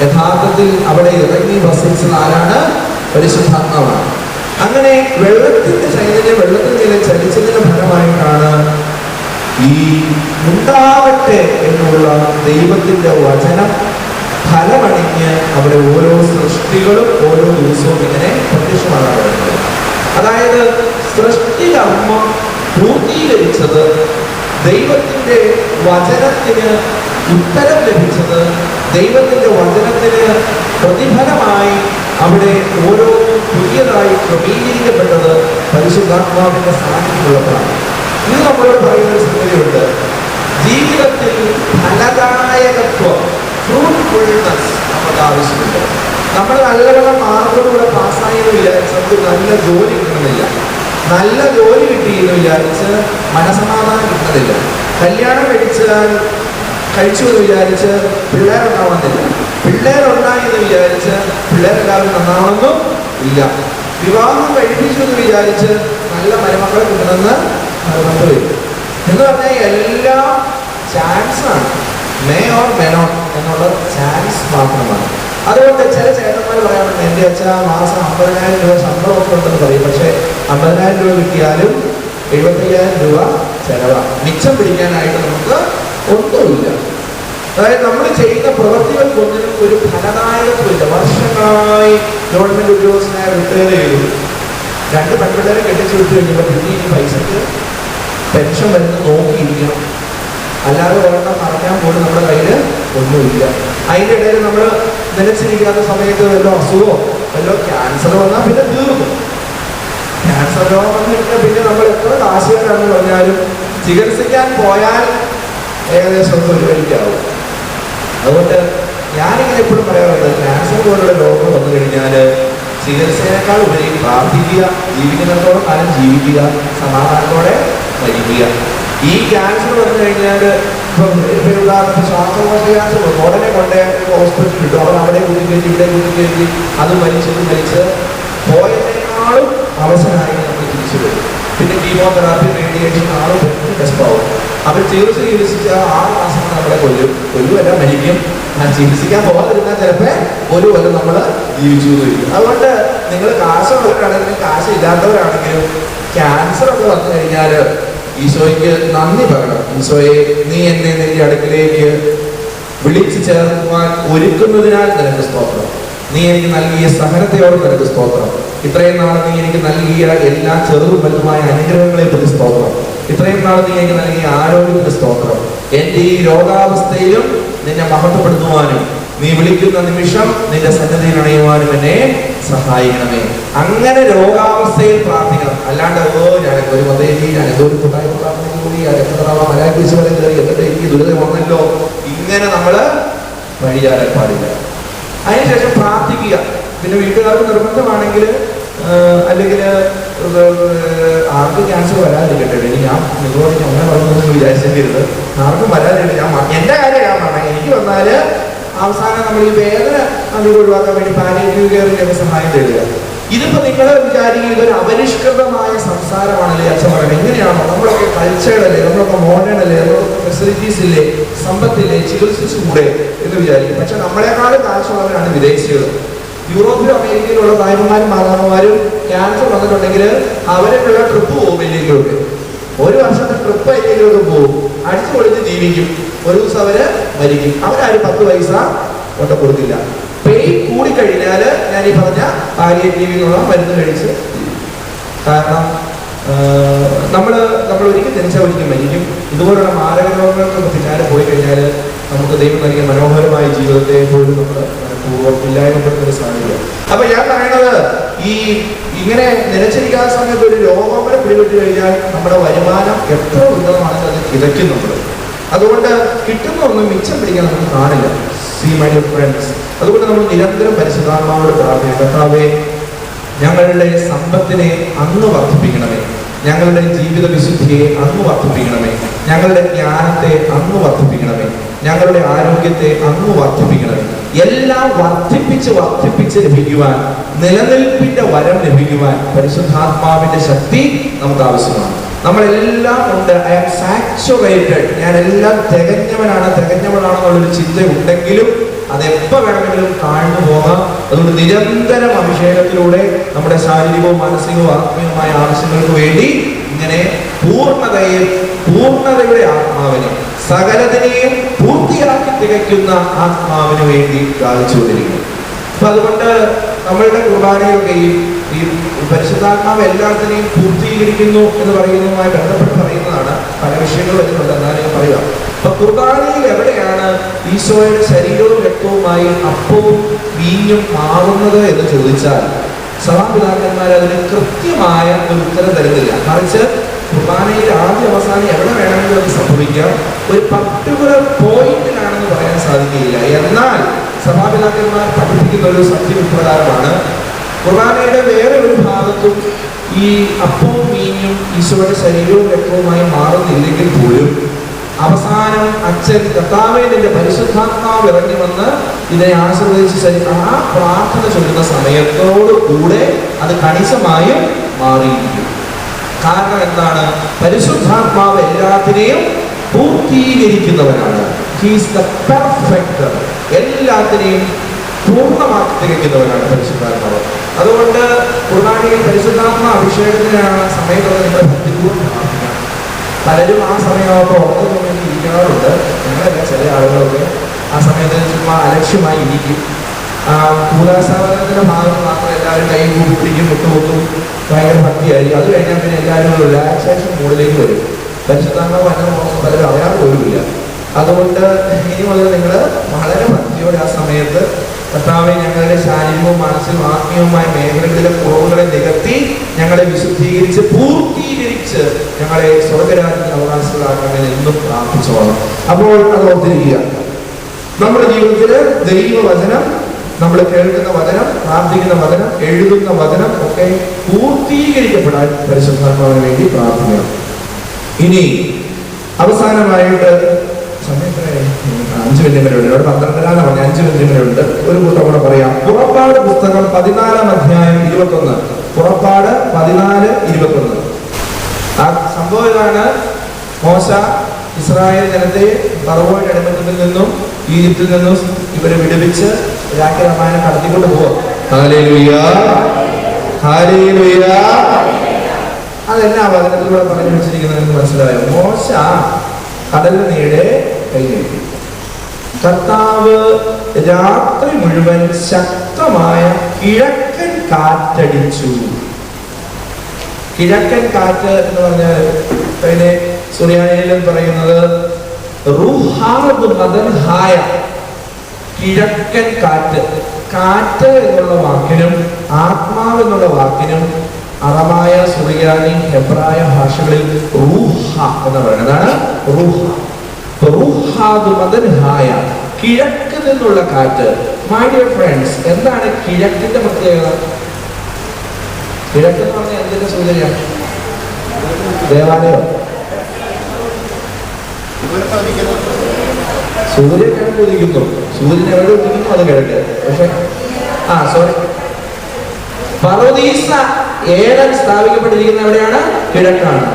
യഥാർത്ഥത്തിൽ അവിടെ ഇറങ്ങി വസിച്ചത് ആരാണ്? പരിശുദ്ധാത്മാവാണ്. അങ്ങനെ വെള്ളത്തിന്റെ ചൈതന്യം വെള്ളത്തിന് മേലെ ചലിച്ചതിന്റെ ഫലമായിട്ടാണ് ഈ ഉണ്ടാവട്ടെ എന്നുള്ള ദൈവത്തിന്റെ വചനം ഫലമണിഞ്ഞ് അവിടെ ഓരോ സൃഷ്ടികളും ഓരോ ദിവസവും ഇങ്ങനെ പ്രത്യക്ഷമാകാറുണ്ട്. അതായത് സൃഷ്ടികർമ്മം പൂർത്തീകരിച്ചത്, ദൈവത്തിന്റെ വചനത്തിന് ഉത്തരം ലഭിച്ചത്, ദൈവത്തിന്റെ വചനത്തിന് പ്രതിഫലമായി അവിടെ ഓരോ പുതിയതായി ക്രമീകരിക്കപ്പെട്ടത് പരിശുദ്ധാത്മാവിന്റെ സാന്നിധ്യമുള്ളതാണ്. ഇത് നമ്മളോട് പറയുന്ന ഒരു സംഗതിയുണ്ട്. ജീവിതത്തിൽ ഫലദായകത്വം, ഫ്രൂട്ട്ഫുൾനെസ് നമുക്ക് ആവശ്യമുണ്ട്. നമ്മൾ നല്ലവണ്ണം മാർഗത്തിലൂടെ പാസ്സായെന്ന് വിചാരിച്ച് നമുക്ക് നല്ല ജോലി കിട്ടണമെന്നില്ല. നല്ല ജോലി കിട്ടിയെന്ന് വിചാരിച്ച് മനസമാധാനം കിട്ടുന്നില്ല. കല്യാണം കഴിച്ചു എന്ന് വിചാരിച്ച് പിള്ളേരുണ്ടാവണമെന്നില്ല. പിള്ളേരുണ്ടായി എന്ന് വിചാരിച്ച് പിള്ളേരെല്ലാവരും നന്നാവണമെന്നും ഇല്ല. വിവാഹം കഴിപ്പിച്ചു എന്ന് വിചാരിച്ച് നല്ല മരുമക്കളെ കിട്ടണമെന്ന് എന്ന് പറഞ്ഞാൽ എല്ലാം ചാൻസാണ്. മേ ഓർ മേ നോട്ട് എന്നുള്ള ചാൻസ് മാത്രമാണ്. അതുകൊണ്ട് ചില ചേട്ടന്മാർ പറയാറുണ്ട്, എൻ്റെ അച്ഛൻ മാസം 50,000 രൂപ ശമ്പളമൊക്കെ ഉണ്ടെന്ന് പറയും. പക്ഷെ 50,000 രൂപ കിട്ടിയാലും 75,000 രൂപ ചെലവാണ്. മിച്ചം പിടിക്കാനായിട്ട് നമുക്ക് ഒന്നുമില്ല. അതായത് നമ്മൾ ചെയ്യുന്ന പ്രവൃത്തികൾക്കൊന്നിനും ഒരു ഫലദായകത്വമില്ല. വർഷങ്ങളായി ഗവൺമെന്റ് ഉദ്യോഗസ്ഥനായി റിട്ടയർ ചെയ്തു, 2 പെൺപിള്ളേരെ കെട്ടിച്ചു വിട്ടു കഴിഞ്ഞപ്പോൾ പിന്നെ ഈ പൈസക്ക് പെൻഷൻ വരുന്ന നോക്കിയിരിക്കണം. അല്ലാതെ ഒരെണ്ണം പറഞ്ഞാൽ പോലും നമ്മുടെ കയ്യിൽ ഒന്നുമില്ല. അതിൻ്റെ ഇടയിൽ നമ്മൾ നിലച്ചിരിക്കാത്ത സമയത്ത് വല്ല അസുഖമോ വല്ലോ ക്യാൻസർ വന്നാൽ പിന്നെ തീർന്നു. ക്യാൻസർ രോഗം വന്നു കഴിഞ്ഞാൽ പിന്നെ നമ്മൾ എത്ര കാശുകാരാണെന്ന് പറഞ്ഞാലും ചികിത്സിക്കാൻ പോയാൽ ഏകദേശം ഒരു വഴിക്കാവും. അതുകൊണ്ട് ഞാനിങ്ങനെ എപ്പോഴും പറയാറുണ്ട്, ക്യാൻസർ പോലുള്ള രോഗം വന്നു കഴിഞ്ഞാൽ ചികിത്സയേക്കാൾ ഉപരി പ്രാർത്ഥിക്കുക, ജീവിക്കുന്നിടത്തോളം കാലം ജീവിക്കുക, സമാധാനത്തോടെ മരിക്കുക. ഈ ക്യാൻസർ വന്നു കഴിഞ്ഞാൽ ഇപ്പം ഉദാഹരണത്തിന് ശ്വാസകോശ ക്യാൻസർ ഉടനെ കൊണ്ടേ ഹോസ്പിറ്റലിൽ ഇട്ടു. അവർ അവിടെ കുത്തിക്കയറ്റി ഇവിടെ കുത്തിക്കയറ്റി അത് മരിച്ച് പോയതിനേക്കാളും അവസരമായി നമ്മൾ തിരിച്ചു വരും. പിന്നെ കീമോതെറാപ്പി, റേഡിയേഷൻ ആളും ടെസ്റ്റാവും. അവർ ചികിത്സിച്ച 6 മാസം നമ്മളെ കൊല്ലുമല്ല മരിക്കും. ചികിത്സിക്കാൻ പോകാതിരുന്നാൽ ചിലപ്പോൾ ഒരു കൊല്ലം നമ്മൾ ജീവിച്ചു വരും. അതുകൊണ്ട് നിങ്ങൾ കാശുള്ളവരാണെങ്കിലും കാശില്ലാത്തവരാണെങ്കിലും ക്യാൻസർ ഒക്കെ വന്നു കഴിഞ്ഞാൽ ഈശോയ്ക്ക് നന്ദി പറയണം. ഈശോയെ, നീ എന്നെ നിന്റെ അടുക്കിലേക്ക് വിളിച്ചു ചേർക്കുവാൻ ഒരുക്കുന്നതിനാൽ നിനക്ക് സ്തോത്രം. നീ എനിക്ക് നൽകിയ സഹനത്തെയോട് നിനക്ക് സ്തോത്രം. ഇത്രയും നാൾ നീ എനിക്ക് നൽകിയ എല്ലാ ചെറുതും വലുതുമായ അനുഗ്രഹങ്ങളെ പറ്റി സ്തോത്രം. ഇത്രയും നാൾ നീ എനിക്ക് നൽകിയ ആരോഗ്യത്തിന് സ്തോത്രം. എൻ്റെ ഈ രോഗാവസ്ഥയിലും നിന്നെ മഹത്വപ്പെടുത്തുവാനും നീ വിളിക്കുന്ന നിമിഷം നിന്റെ സന്നദ്ധയിൽ അണയുവാനും എന്നെ സഹായിക്കണമേ. അങ്ങനെ രോഗാവസ്ഥയിൽ പ്രാർത്ഥിക്കണം. അല്ലാണ്ട് ഞാനൊക്കെ ഒരു മതേരി, ഞാനെന്തോ ഒരു കൂട്ടായ്മ പ്രാർത്ഥനയ്ക്ക് കൂടി മലയാളീസ് വരെ കയറി എന്നിട്ട് എനിക്ക് ദുരിതം വന്നല്ലോ, ഇങ്ങനെ നമ്മൾ വഴിയാറാൻ പാടില്ല. അതിനുശേഷം പ്രാർത്ഥിക്കുക. പിന്നെ വീട്ടുകാർക്ക് നിർബന്ധമാണെങ്കിൽ അല്ലെങ്കിൽ ആർക്കും ക്യാൻസർ വരാതിരിക്കട്ടെ. ഇനി ഞാൻ നിങ്ങളോട് അങ്ങനെ പറഞ്ഞൊന്നും വിചാരിച്ചേക്കരുത്. ആർക്കും വരാതിരിക്കട്ടെ. എൻ്റെ കാര്യം ഞാൻ പറഞ്ഞത്, എനിക്ക് വന്നാൽ അവസാനം നമ്മൾ ഈ വേദന നമുക്ക് ഒഴിവാക്കാൻ വേണ്ടി പാലിയേറ്റീവ് കെയറിന്റെ സഹായം തേടുക. ഇതിപ്പോ നിങ്ങൾ വിചാരിക്കുക ഇതൊരു അപരിഷ്കൃതമായ സംസാരമാണല്ലേ അച്ഛൻ പറയുന്നത്. എങ്ങനെയാണോ? നമ്മളൊക്കെ കൾച്ചേർഡ് അല്ലേ, നമ്മളൊക്കെ മോഡേൺ അല്ലേ, നമ്മളൊക്കെ ഫെസിലിറ്റീസ് ഇല്ലേ, സമ്പത്തില്ലേ, ചികിത്സിച്ചുകൂടെ എന്ന് വിചാരിക്കും. പക്ഷെ നമ്മളെക്കാളും കാശുള്ളവരാണ് വിദേശികൾ. യൂറോപ്പിലും അമേരിക്കയിലുള്ള തായ്മമാരും മാതാമമാരും ക്യാൻസർ വന്നിട്ടുണ്ടെങ്കിൽ അവരൊക്കെയുള്ള ട്രിപ്പ് പോകും. വലിയൊക്കെ 1 വർഷത്തെ ട്രിപ്പ് അതിലേക്ക് പോകും, അടിച്ചു പൊളിച്ച് ജീവിക്കും. ഒരു ദിവസം അവര് മരിക്കും. അവരാരും 10 പൈസ കൊണ്ട് കൊടുക്കില്ല. പെയിൻ കൂടിക്കഴിഞ്ഞാൽ ഞാൻ ഈ പറഞ്ഞ പാലിയേറ്റീവ് എന്നുള്ള മരുന്ന് കഴിച്ച്, കാരണം നമ്മൾ ഒരിക്കൽ ജനിച്ചാൽ ഒരിക്കൽ മരിക്കും. ഇതുപോലുള്ള മാരക രോഗങ്ങൾക്ക് പിന്നാലെ പോയി കഴിഞ്ഞാൽ നമുക്ക് ദൈവം നൽകിയ മനോഹരമായ ജീവിതത്തെ പോലും നമ്മൾ പൂർവ്വം ഇല്ലായ്മപ്പെടുത്തുന്ന സാധ്യത. അപ്പൊ ഞാൻ പറയണത്, ഈ ഇങ്ങനെ നിലച്ചിരിക്കാത്ത സമയത്ത് ഒരു രോഗം വരെ പിടിപെട്ട് കഴിഞ്ഞാൽ നമ്മുടെ വരുമാനം എത്ര ഉന്നതമാണെന്ന് അത് കിതയ്ക്കുന്നുണ്ട്. അതുകൊണ്ട് കിട്ടുന്ന ഒന്നും മിച്ചം പിടിക്കാൻ നമുക്ക് കാണില്ല. സീ മൈ ഡിയർ ഫ്രണ്ട്സ്, അതുകൊണ്ട് നമ്മൾ നിരന്തരം പരിശുദ്ധാത്മാവോട് പ്രാർത്ഥിക്കണം. കർത്താവേ, ഞങ്ങളുടെ സമ്പത്തിനെ അങ്ങ് വർദ്ധിപ്പിക്കണമേ, ഞങ്ങളുടെ ജീവിത വിശുദ്ധിയെ അങ്ങ് വർദ്ധിപ്പിക്കണമേ, ഞങ്ങളുടെ ജ്ഞാനത്തെ അങ്ങ് വർദ്ധിപ്പിക്കണമേ, ഞങ്ങളുടെ ആരോഗ്യത്തെ അങ്ങ് വർദ്ധിപ്പിക്കണമേ. എല്ലാം വർദ്ധിപ്പിച്ച് ലഭിക്കുവാൻ, നിലനിൽപ്പിന്റെ വരം ലഭിക്കുവാൻ പരിശുദ്ധാത്മാവിന്റെ ശക്തി നമുക്ക് ആവശ്യമാണ്. നമ്മളെല്ലാം ഉണ്ട്. ഐ ആം സാച്ചുറേറ്റഡ്, ഞാൻ എല്ലാം തികഞ്ഞവനാണെന്നുള്ളൊരു ചിന്ത ഉണ്ടെങ്കിലും അതെപ്പോ വേണമെങ്കിലും താഴ്ന്നു പോകാം. അതുകൊണ്ട് നിരന്തരം അഭിഷേകത്തിലൂടെ നമ്മുടെ ശാരീരികവും മാനസികവും ആത്മീയവുമായ ആവശ്യങ്ങൾക്ക് വേണ്ടി ഇങ്ങനെ പൂർണ്ണതയുടെ ആത്മാവിനെ, സകലതിനെയും പൂർത്തിയാക്കി തികയ്ക്കുന്ന ആത്മാവിന് വേണ്ടി ഗാഹിച്ചുകൊണ്ടിരിക്കും. അപ്പൊ അതുകൊണ്ട് നമ്മളുടെ കുർബാനയൊക്കെയും ഈ പരിശുദ്ധാത്മാവ് എല്ലാത്തിനെയും പൂർത്തീകരിക്കുന്നു എന്ന് പറയുന്നതുമായി ബന്ധപ്പെട്ട് പറയുന്നതാണ്. പല വിഷയങ്ങൾ വരുന്നുണ്ട്, എന്നാലും ഞാൻ പറയുക. അപ്പൊ കുർബാനയിൽ എവിടെയാണ് ഈശോയുടെ ശരീരവും രക്തവുമായി അപ്പവും വീഞ്ഞും മാറുന്നത് എന്ന് ചോദിച്ചാൽ സഭാപിതാക്കന്മാർ അതിന് കൃത്യമായ ഒരു ഉത്തരം തരുന്നില്ല. മറിച്ച് കുർബാനയിൽ ആദ്യ അവസാനം എവിടെ വേണമെങ്കിലും അത് സംഭവിക്കാം, ഒരു പർട്ടിക്കുലർ പോയിന്റിലാണെന്ന് പറയാൻ സാധിക്കുകയില്ല. എന്നാൽ സഭാപിതാക്കന്മാർ പഠിപ്പിക്കുന്ന ഒരു സത്യപ്രകാരമാണ്, കുർബാനയുടെ വേറെ ഒരു ഭാഗത്തും ഈ അപ്പവും വീഞ്ഞും ഈശോയുടെ ശരീരവും രക്തവുമായി മാറുന്നില്ലെങ്കിൽ പോലും അവസാനം അച്ഛൻ കർത്താവേ നിന്റെ പരിശുദ്ധാത്മാവ് ഇറങ്ങി വന്ന് ഇതിനെ ആശീർവദിച്ച് ആ പ്രാർത്ഥന ചൊല്ലുന്ന സമയത്തോടു കൂടെ അത് കണിശമായും മാറിയിരിക്കും. കാരണം എന്താണ്? പരിശുദ്ധാത്മാവ് എല്ലാത്തിനെയും പൂർത്തീകരിക്കുന്നവനാണ്. He is the perfecter. എല്ലാത്തിനെയും പൂർണ്ണമാക്കി തികയ്ക്കുന്നവനാണ് പരിശുദ്ധാത്മാവ്. അതുകൊണ്ട് കുർബാനയിൽ പരിശുദ്ധാത്മ അഭിഷേകത്തിനാണ് സമയത്ത് നിങ്ങൾ ഭക്തിപൂർവ്വം പ്രാർത്ഥിക്കണം. പലരും ആ സമയമാകുമ്പോൾ ഉറക്കം വേണ്ടി ഇരിക്കാറുണ്ട്. ഞങ്ങളല്ല, ചില ആളുകളൊക്കെ ആ സമയത്ത് ചുമ്മാ അലക്ഷ്യമായി ഇരിക്കും. കൂടാസാധനത്തിന്റെ ഭാഗത്ത് മാത്രം എല്ലാവരും കൈ കൂപ്പിടിക്കും, മുട്ടുകൊത്തും, ഭയങ്കര ഭക്തിയായിരിക്കും. അത് കഴിഞ്ഞാൽ പിന്നെ എല്ലാവരും റിലാക്സേഷൻ മൂഡിലേക്ക് വരും. പരിശുദ്ധാത്മാവ് വന്നത് പലരും അറിയാൻ പോലുമില്ല. അതുകൊണ്ട് ഇനി മുതൽ നിങ്ങൾ വളരെ ഭക്തിയോടെ ആ സമയത്ത് കർത്താവെ ഞങ്ങളുടെ ശാരീരികവും മാനസികവും ആത്മീയവുമായ മേഖലകളിലെ കുറവുകളെ നികത്തി ഞങ്ങളെ വിശുദ്ധീകരിച്ച് പൂർത്തീകരിച്ച് ഞങ്ങളെ സ്വർഗരാജ്യത്തിന് അവകാശങ്ങളാക്കണമെന്ന് എന്നും പ്രാർത്ഥിച്ചോളാം. അപ്പോൾ അത് ഓർത്തിരിക്കുക, നമ്മുടെ ജീവിതത്തിൽ ദൈവവചനം, നമ്മൾ കേൾക്കുന്ന വചനം, പ്രാർത്ഥിക്കുന്ന വചനം, എഴുതുന്ന വചനം ഒക്കെ പൂർത്തീകരിക്കപ്പെടാൻ പരിശുദ്ധാത്മാവിന് വേണ്ടി പ്രാർത്ഥിക്കണം. ഇനി അവസാനമായിട്ട് സമയത്തിന് 5 മിനിറ്റ് വരെ ഉണ്ട്. ഇവിടെ 12 പറഞ്ഞ 5 മിനിറ്റ് വരെ ഉണ്ട്. ഒരു കൂട്ടം കൂടെ പറയാം. പുറപ്പാട് പുസ്തകം 14 അധ്യായം 21. പുറപ്പാട് 14:21. ആ സംഭവം ഇതാണ്. മോശ ഇസ്രായേൽ ജനത്തെ ഫറവോയുടെ അടിമത്തത്തിൽ നിന്നും ഈജിപ്തിൽ നിന്നും ഇവരെ വിടുവിച്ച് രാജ്യരമായനെ കടത്തിക്കൊണ്ട് പോവാം. Hallelujah, hallelujah. അതെല്ലാം വചനത്തിലൂടെ പറഞ്ഞു വെച്ചിരിക്കുന്നതെന്ന് മനസ്സിലായോ? മോശ കടലിന് നേരെ കൈ നീട്ടി. കർത്താവ് രാത്രി മുഴുവൻ ശക്തമായ കിഴക്കൻ കാറ്റടിച്ചു. കിഴക്കൻ കാറ്റ് എന്ന് പറഞ്ഞാൽ അതിനെ സുറിയാനിയിൽ പറയുന്നത് റുഹാബ് മദൻഹായ, കിഴക്കൻ കാറ്റ്. കാറ്റ് എന്നുള്ള വാക്കിനും ആത്മാവ് എന്നുള്ള വാക്കിനും അറമായ, സുറിയാനി, ഹെബ്രായ ഭാഷകളിൽ റൂഹ എന്ന് പറയുന്നതാണ്. കിഴക്ക് നിന്നുള്ള കാറ്റ്. മൈ ഡിയർ ഫ്രണ്ട്സ്, എന്താണ് കിഴക്കിന്റെ പ്രത്യേകത? കിഴക്ക് എന്ന് പറഞ്ഞാൽ എന്തിന്റെ സൂചനയാണ്? ദേവാലയം. സൂര്യൻ കിഴക്ക് ഉദിക്കുന്നു. സൂര്യൻ എവിടെ ഉദിക്കുന്നു അത് കിഴക്ക്. പക്ഷെ സോറി, പറുദീസ ഏടൻ സ്ഥാപിക്കപ്പെട്ടിരിക്കുന്ന എവിടെയാണ്? കിഴക്കാണ്.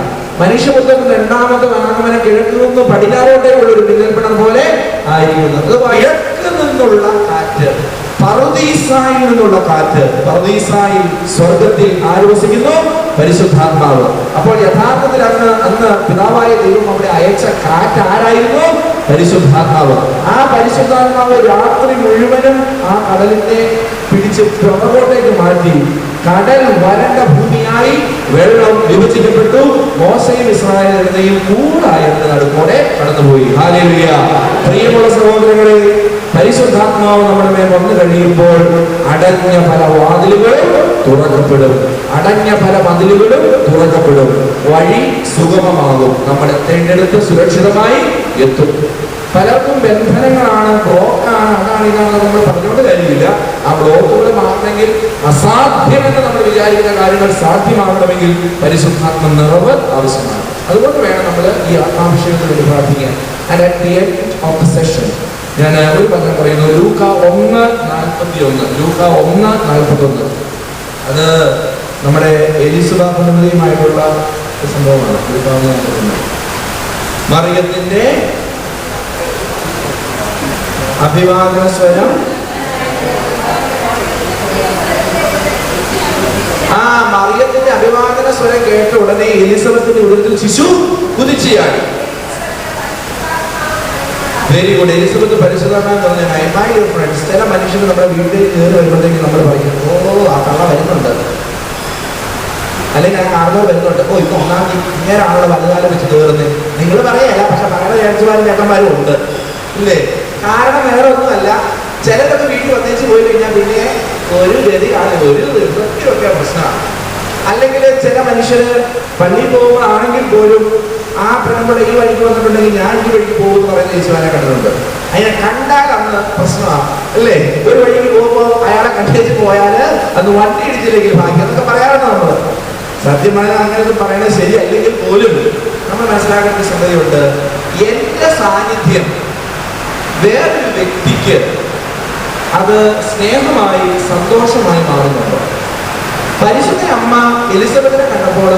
മനുഷ്യപുത്രന്റെ രണ്ടാമത്തെ ആഗമനം കിഴക്ക് നിന്ന് പടിഞ്ഞാറോട്ടേക്കുള്ള ഒരു വികൽപ്പനം പോലെ ആയിരിക്കുന്നത്. കിഴക്ക് നിന്നുള്ള കാറ്റ്, പറുദീസായിൽ നിന്നുള്ള കാറ്റ്. പറുദീസായിൽ സ്വർഗത്തിൽ ആര് വസിക്കുന്നു? പരിശുദ്ധാത്മാവ്. അപ്പോൾ യഥാർത്ഥത്തിൽ അന്ന് പിതാവായ ദൈവം അവിടെ അയച്ച കാറ്റ് ആരായിരുന്നു? പരിശുദ്ധാത്മാവ്. ആ പരിശുദ്ധാത്മാവ് രാത്രി മുഴുവനും ആ കടലിനെ പിടിച്ച് പുറകോട്ടേക്ക് മാറ്റി കടൽ വരണ്ട ഭൂമിയായി വെള്ളം വിഭജിക്കപ്പെട്ടു. മോശയും ഇസ്രായേലിനെയും കൂടായതിന്റെ നടുക്കോടെ കടന്നുപോയി. ഹല്ലേലൂയ. പ്രിയമുള്ള സഹോദരങ്ങളെ, പരിശുദ്ധാത്മാവ് നമ്മുടെ മേൽ വന്നു കഴിയുമ്പോൾ അടഞ്ഞ പല വാതിലുകളും തുറക്കപ്പെടും. അടഞ്ഞ പല മതിലുകളും തുറക്കപ്പെടും. വഴി സുഗമമാകും. നമ്മൾ എത്തേണ്ടിടത്ത് സുരക്ഷിതമായി എത്തും. പലർക്കും ബന്ധനങ്ങളാണ്, ബ്ലോക്കാണ്, അതാണ് ഇതാണ് നമ്മൾ പറഞ്ഞുകൊണ്ട് കാര്യമില്ല. ആ ബ്ലോക്കുകൾ മാറണമെങ്കിൽ, അസാധ്യമെന്ന് നമ്മൾ വിചാരിക്കുന്ന കാര്യങ്ങൾ സാധ്യമാകണമെങ്കിൽ പരിശുദ്ധാത്മ നിറവ് ആവശ്യമാണ്. അതുകൊണ്ട് വേണം നമ്മൾ ഈ ആത്മാഭിഷേകത്തിന് വേണ്ടി പ്രാർത്ഥിക്കാൻ. And at the end of the session ഞാൻ ഒരു പദം പറയുന്നു. ലൂക്ക 1:41. ലൂക്ക 1:41. അത് നമ്മുടെ എലിസബത്തുമായിട്ടുള്ള സംഭവമാണ്. ലൂക്ക 1:41. മറിയത്തിന്റെ അഭിവാദന സ്വരം. ആ മറിയത്തിന്റെ അഭിവാദന സ്വരം കേട്ട ഉടനെ എലിസബത്തിന്റെ ഉദരത്തിൽ ശിശു കുതിച്ചുചാടി. Very good. എലിസബത്ത് പരിശുദ്ധമായി പറഞ്ഞ മൈ ഡിയർ ഫ്രണ്ട്സ്, ചില മനുഷ്യർ നമ്മുടെ വീട്ടിൽ കയറി വരുമ്പോഴത്തേക്ക് നമ്മൾ പറയും, ഓ ആ കള്ള വരുന്നുണ്ട്, അല്ലെങ്കിൽ ആ കാർന്നോർ വരുന്നുണ്ട്, ഓ ഇപ്പൊ ഒന്നാം തീയതി ഇങ്ങനെയാണുള്ള വലുതാലം വെച്ച് കയറുന്നത്. നിങ്ങൾ പറയല്ല, പക്ഷെ പല ചേച്ചിമാരും ചേട്ടന്മാരും ഉണ്ട്, ഇല്ലേ? കാരണം വേറെ ഒന്നുമല്ല, ചിലരൊക്കെ വീട്ടിൽ വന്നേച്ച് പോയി കഴിഞ്ഞാൽ പിന്നെ ഒരു ഗതി കാണില്ല, ഒരു വൃത്തിയൊക്കെ പ്രശ്നമാണ്. അല്ലെങ്കിൽ ചില മനുഷ്യര് പള്ളിയിൽ പോകുമ്പോഴാണെങ്കിൽ പോലും ആ പെണ്ണുമ്പോൾ ഈ വഴിക്ക് വന്നിട്ടുണ്ടെങ്കിൽ ഞാൻ ഈ വഴിക്ക് പോകുമെന്ന് പറയുന്ന യേശുവാനെ കണ്ടിട്ടുണ്ട്. അതിനെ കണ്ടാൽ അന്ന് പ്രശ്നമാണ്, അല്ലേ? ഒരു വഴിക്ക് പോകുമ്പോൾ അയാളെ കണ്ടേച്ച് പോയാൽ അന്ന് വണ്ടി ഇടിച്ചില്ലെങ്കിൽ ഭാഗ്യം എന്നൊക്കെ പറയാറുണ്ട് നമ്മൾ. സത്യമായ അങ്ങനെയൊന്നും പറയണത് ശരിയല്ലെങ്കിൽ പോലും നമ്മൾ മനസ്സിലാക്കേണ്ട സംഗതിയുണ്ട്. എന്റെ സാന്നിധ്യം വേറൊരു വ്യക്തിക്ക് അത് സ്നേഹമായി സന്തോഷമായി മാറുന്നുണ്ടോ? പരിശുദ്ധ അമ്മ എലിസബത്തിനെ കണ്ടപ്പോൾ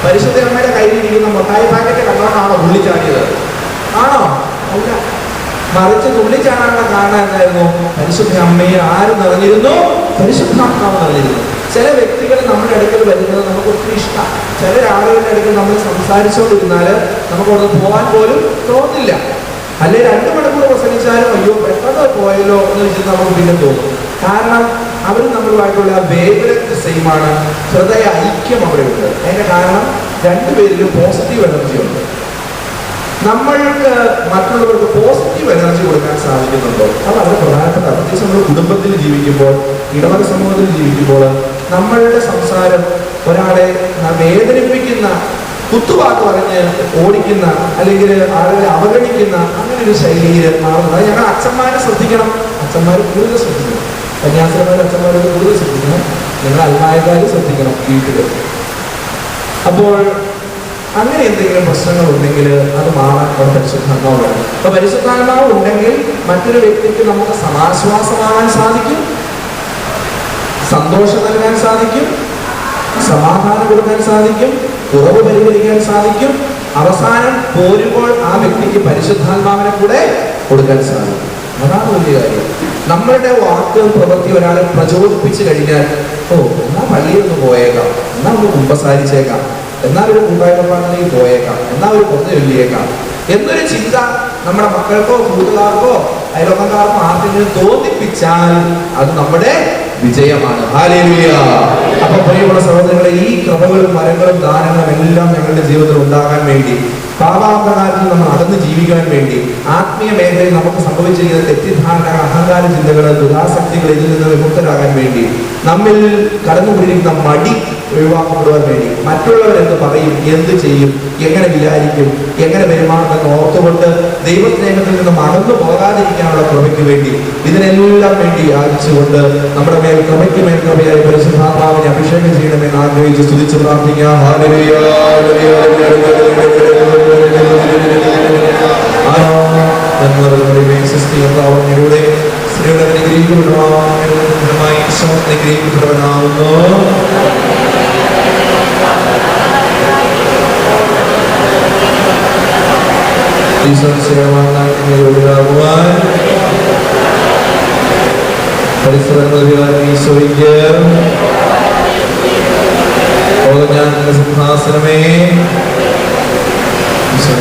പരിശുദ്ധ അമ്മയുടെ കയ്യിലിരിക്കുന്ന മുട്ടായി പാക്കറ്റ് കണ്ടോണ്ടാണോ തുള്ളിച്ചാടിയത്? ആണോ? അല്ല. മറിച്ച് തുള്ളിച്ചാടാനുള്ള കാരണം എന്തായിരുന്നു? പരിശുദ്ധ അമ്മയെ ആര് നിറഞ്ഞിരുന്നു? പരിശുദ്ധാത്മാവ് നിറഞ്ഞിരുന്നു. ചില വ്യക്തികൾ നമ്മുടെ അടുക്കൽ വരുന്നത് നമുക്ക് ഒത്തിരി ഇഷ്ടമാണ്. ചില ആളുകളുടെ അടുക്കൽ നമ്മൾ സംസാരിച്ചുകൊണ്ടിരുന്നാൽ നമുക്ക് അവിടെ പോകാൻ പോലും തോന്നില്ല. അല്ലെ 2 മണിക്കൂർ പ്രസംഗിച്ചാലും അയ്യോ പെട്ടെന്ന് പോയല്ലോ എന്ന് വെച്ചിട്ട് നമുക്ക് പിന്നെ തോന്നും. കാരണം അവർ നമ്മളുമായിട്ടുള്ള വേവലത്ത് സെയിമാണ്, ഹൃദയ ഐക്യം അവിടെ ഉണ്ട്. അതിന്റെ കാരണം രണ്ടുപേരിലും പോസിറ്റീവ് എനർജി ഉണ്ട്. നമ്മൾക്ക് മറ്റുള്ളവർക്ക് പോസിറ്റീവ് എനർജി കൊടുക്കാൻ സാധിക്കുന്നുണ്ടോ? അത് വളരെ പ്രധാനപ്പെട്ട. പ്രത്യേകിച്ച് നമ്മൾ കുടുംബത്തിൽ ജീവിക്കുമ്പോൾ, ഇടവക സമൂഹത്തിൽ ജീവിക്കുമ്പോൾ നമ്മളുടെ സംസാരം ഒരാളെ വേദനിപ്പിക്കുന്ന, കുത്തുവാക്ക് പറഞ്ഞ് ഓടിക്കുന്ന, അല്ലെങ്കിൽ ആളുകളെ അവഗണിക്കുന്ന അങ്ങനെ ഒരു ശൈലിയിൽ മാറുന്നത്. അത് ഞങ്ങൾ അച്ഛന്മാരെ ശ്രദ്ധിക്കണം. അച്ഛന്മാർ കൂടുതൽ ശ്രദ്ധിക്കണം. കന്യാസ്ത്രന്മാർ അച്ഛന്മാരോട് കൂടുതൽ ശ്രദ്ധിക്കണം. നിങ്ങൾ അൽമായക്കാർ ശ്രദ്ധിക്കണം വീട്ടിൽ. അപ്പോൾ അങ്ങനെ എന്തെങ്കിലും പ്രശ്നങ്ങൾ ഉണ്ടെങ്കിൽ അത് മാറാൻ പരിശുദ്ധാത്മാവ് വേണം. അപ്പൊ പരിശുദ്ധാത്മാവ് ഉണ്ടെങ്കിൽ മറ്റൊരു വ്യക്തിക്ക് നമുക്ക് സമാശ്വാസമാകാൻ സാധിക്കും, സന്തോഷം നൽകാൻ സാധിക്കും, സമാധാനം കൊടുക്കാൻ സാധിക്കും, കുറവ് പരിഹരിക്കാൻ സാധിക്കും. അവസാനം പോരുമ്പോൾ ആ വ്യക്തിക്ക് പരിശുദ്ധാത്മാവിനെ കൂടെ കൊടുക്കാൻ സാധിക്കും. അതാണ് വലിയ കാര്യം. നമ്മളുടെ വാക്ക് പ്രവൃത്തി ഒരാളെ പ്രചോദിപ്പിച്ചു കഴിഞ്ഞാൽ, ഓ എന്നാ പള്ളിയിൽ ഒന്ന് പോയേക്കാം, എന്നാ ഒന്ന് കുമ്പസാരിച്ചേക്കാം, എന്നാൽ ഒരു കൂട്ടായ്മയിലേക്ക് പോയേക്കാം, എന്നാൽ ഒരു പുറത്ത് ചൊല്ലിയേക്കാം എന്നൊരു ചിന്ത നമ്മുടെ മക്കൾക്കോ കൂട്ടുകാർക്കോ അയൽവക്കക്കാർക്കോ ആർക്കെങ്കിലും തോന്നിപ്പിച്ചാൽ അത് നമ്മുടെ വിജയമാണ്. ഹല്ലേലൂയ. അപ്പൊ പ്രിയമുള്ള സഹോദരങ്ങളെ, ഈ കൃപകളും വരങ്ങളും ദാനങ്ങളും എല്ലാം ഞങ്ങളുടെ ജീവിതത്തിൽ ഉണ്ടാകാൻ വേണ്ടി, പാപാന്തകാലത്തിൽ നമ്മൾ അടന്ന് ജീവിക്കാൻ വേണ്ടി, ആത്മീയ മേഖലയിൽ നമുക്ക് സംഭവിച്ചിരിക്കുന്ന തെറ്റിദ്ധാരണകൾ, അഹങ്കാര ചിന്തകൾ, ദുരാസക്തികൾ ഇതിൽ നിന്ന് വിമുക്തരാകാൻ വേണ്ടി, നമ്മിൽ കടന്നുകൂടിയിരിക്കുന്ന മടി ഒഴിവാക്കപ്പെടുവാൻ വേണ്ടി, മറ്റുള്ളവരെന്ത് പറയും, എന്ത് ചെയ്യും, എങ്ങനെ വിചാരിക്കും, എങ്ങനെ പെരുമാറുമെന്ന് ഓർത്തുകൊണ്ട് ദൈവസ്നേഹത്തിൽ നിന്നും അകന്നു പോകാതിരിക്കാനുള്ള കൃപയ്ക്ക് വേണ്ടി, ഇതിനെല്ലാം വേണ്ടി യാചിച്ചുകൊണ്ട് നമ്മുടെ മേൽ കൃപയ്ക്ക് മേൽ കൃപയായി പരിശുദ്ധാത്മാവിനെ അഭിഷേകം ചെയ്യണമെന്ന് ആഗ്രഹിച്ച് സ്തുതിച്ച് പ്രാർത്ഥിക്കാം. ഹല്ലേലൂയ. ിലൂടെ സ്ത്രീയുടെ അനുഗ്രഹിക്കപ്പെടുവാനായി അനുഗ്രഹിക്കപ്പെടുവാനാവുന്നു. ഈശോയ്ക്ക് ഞാൻ സിംഹാസനമേ ഈശോ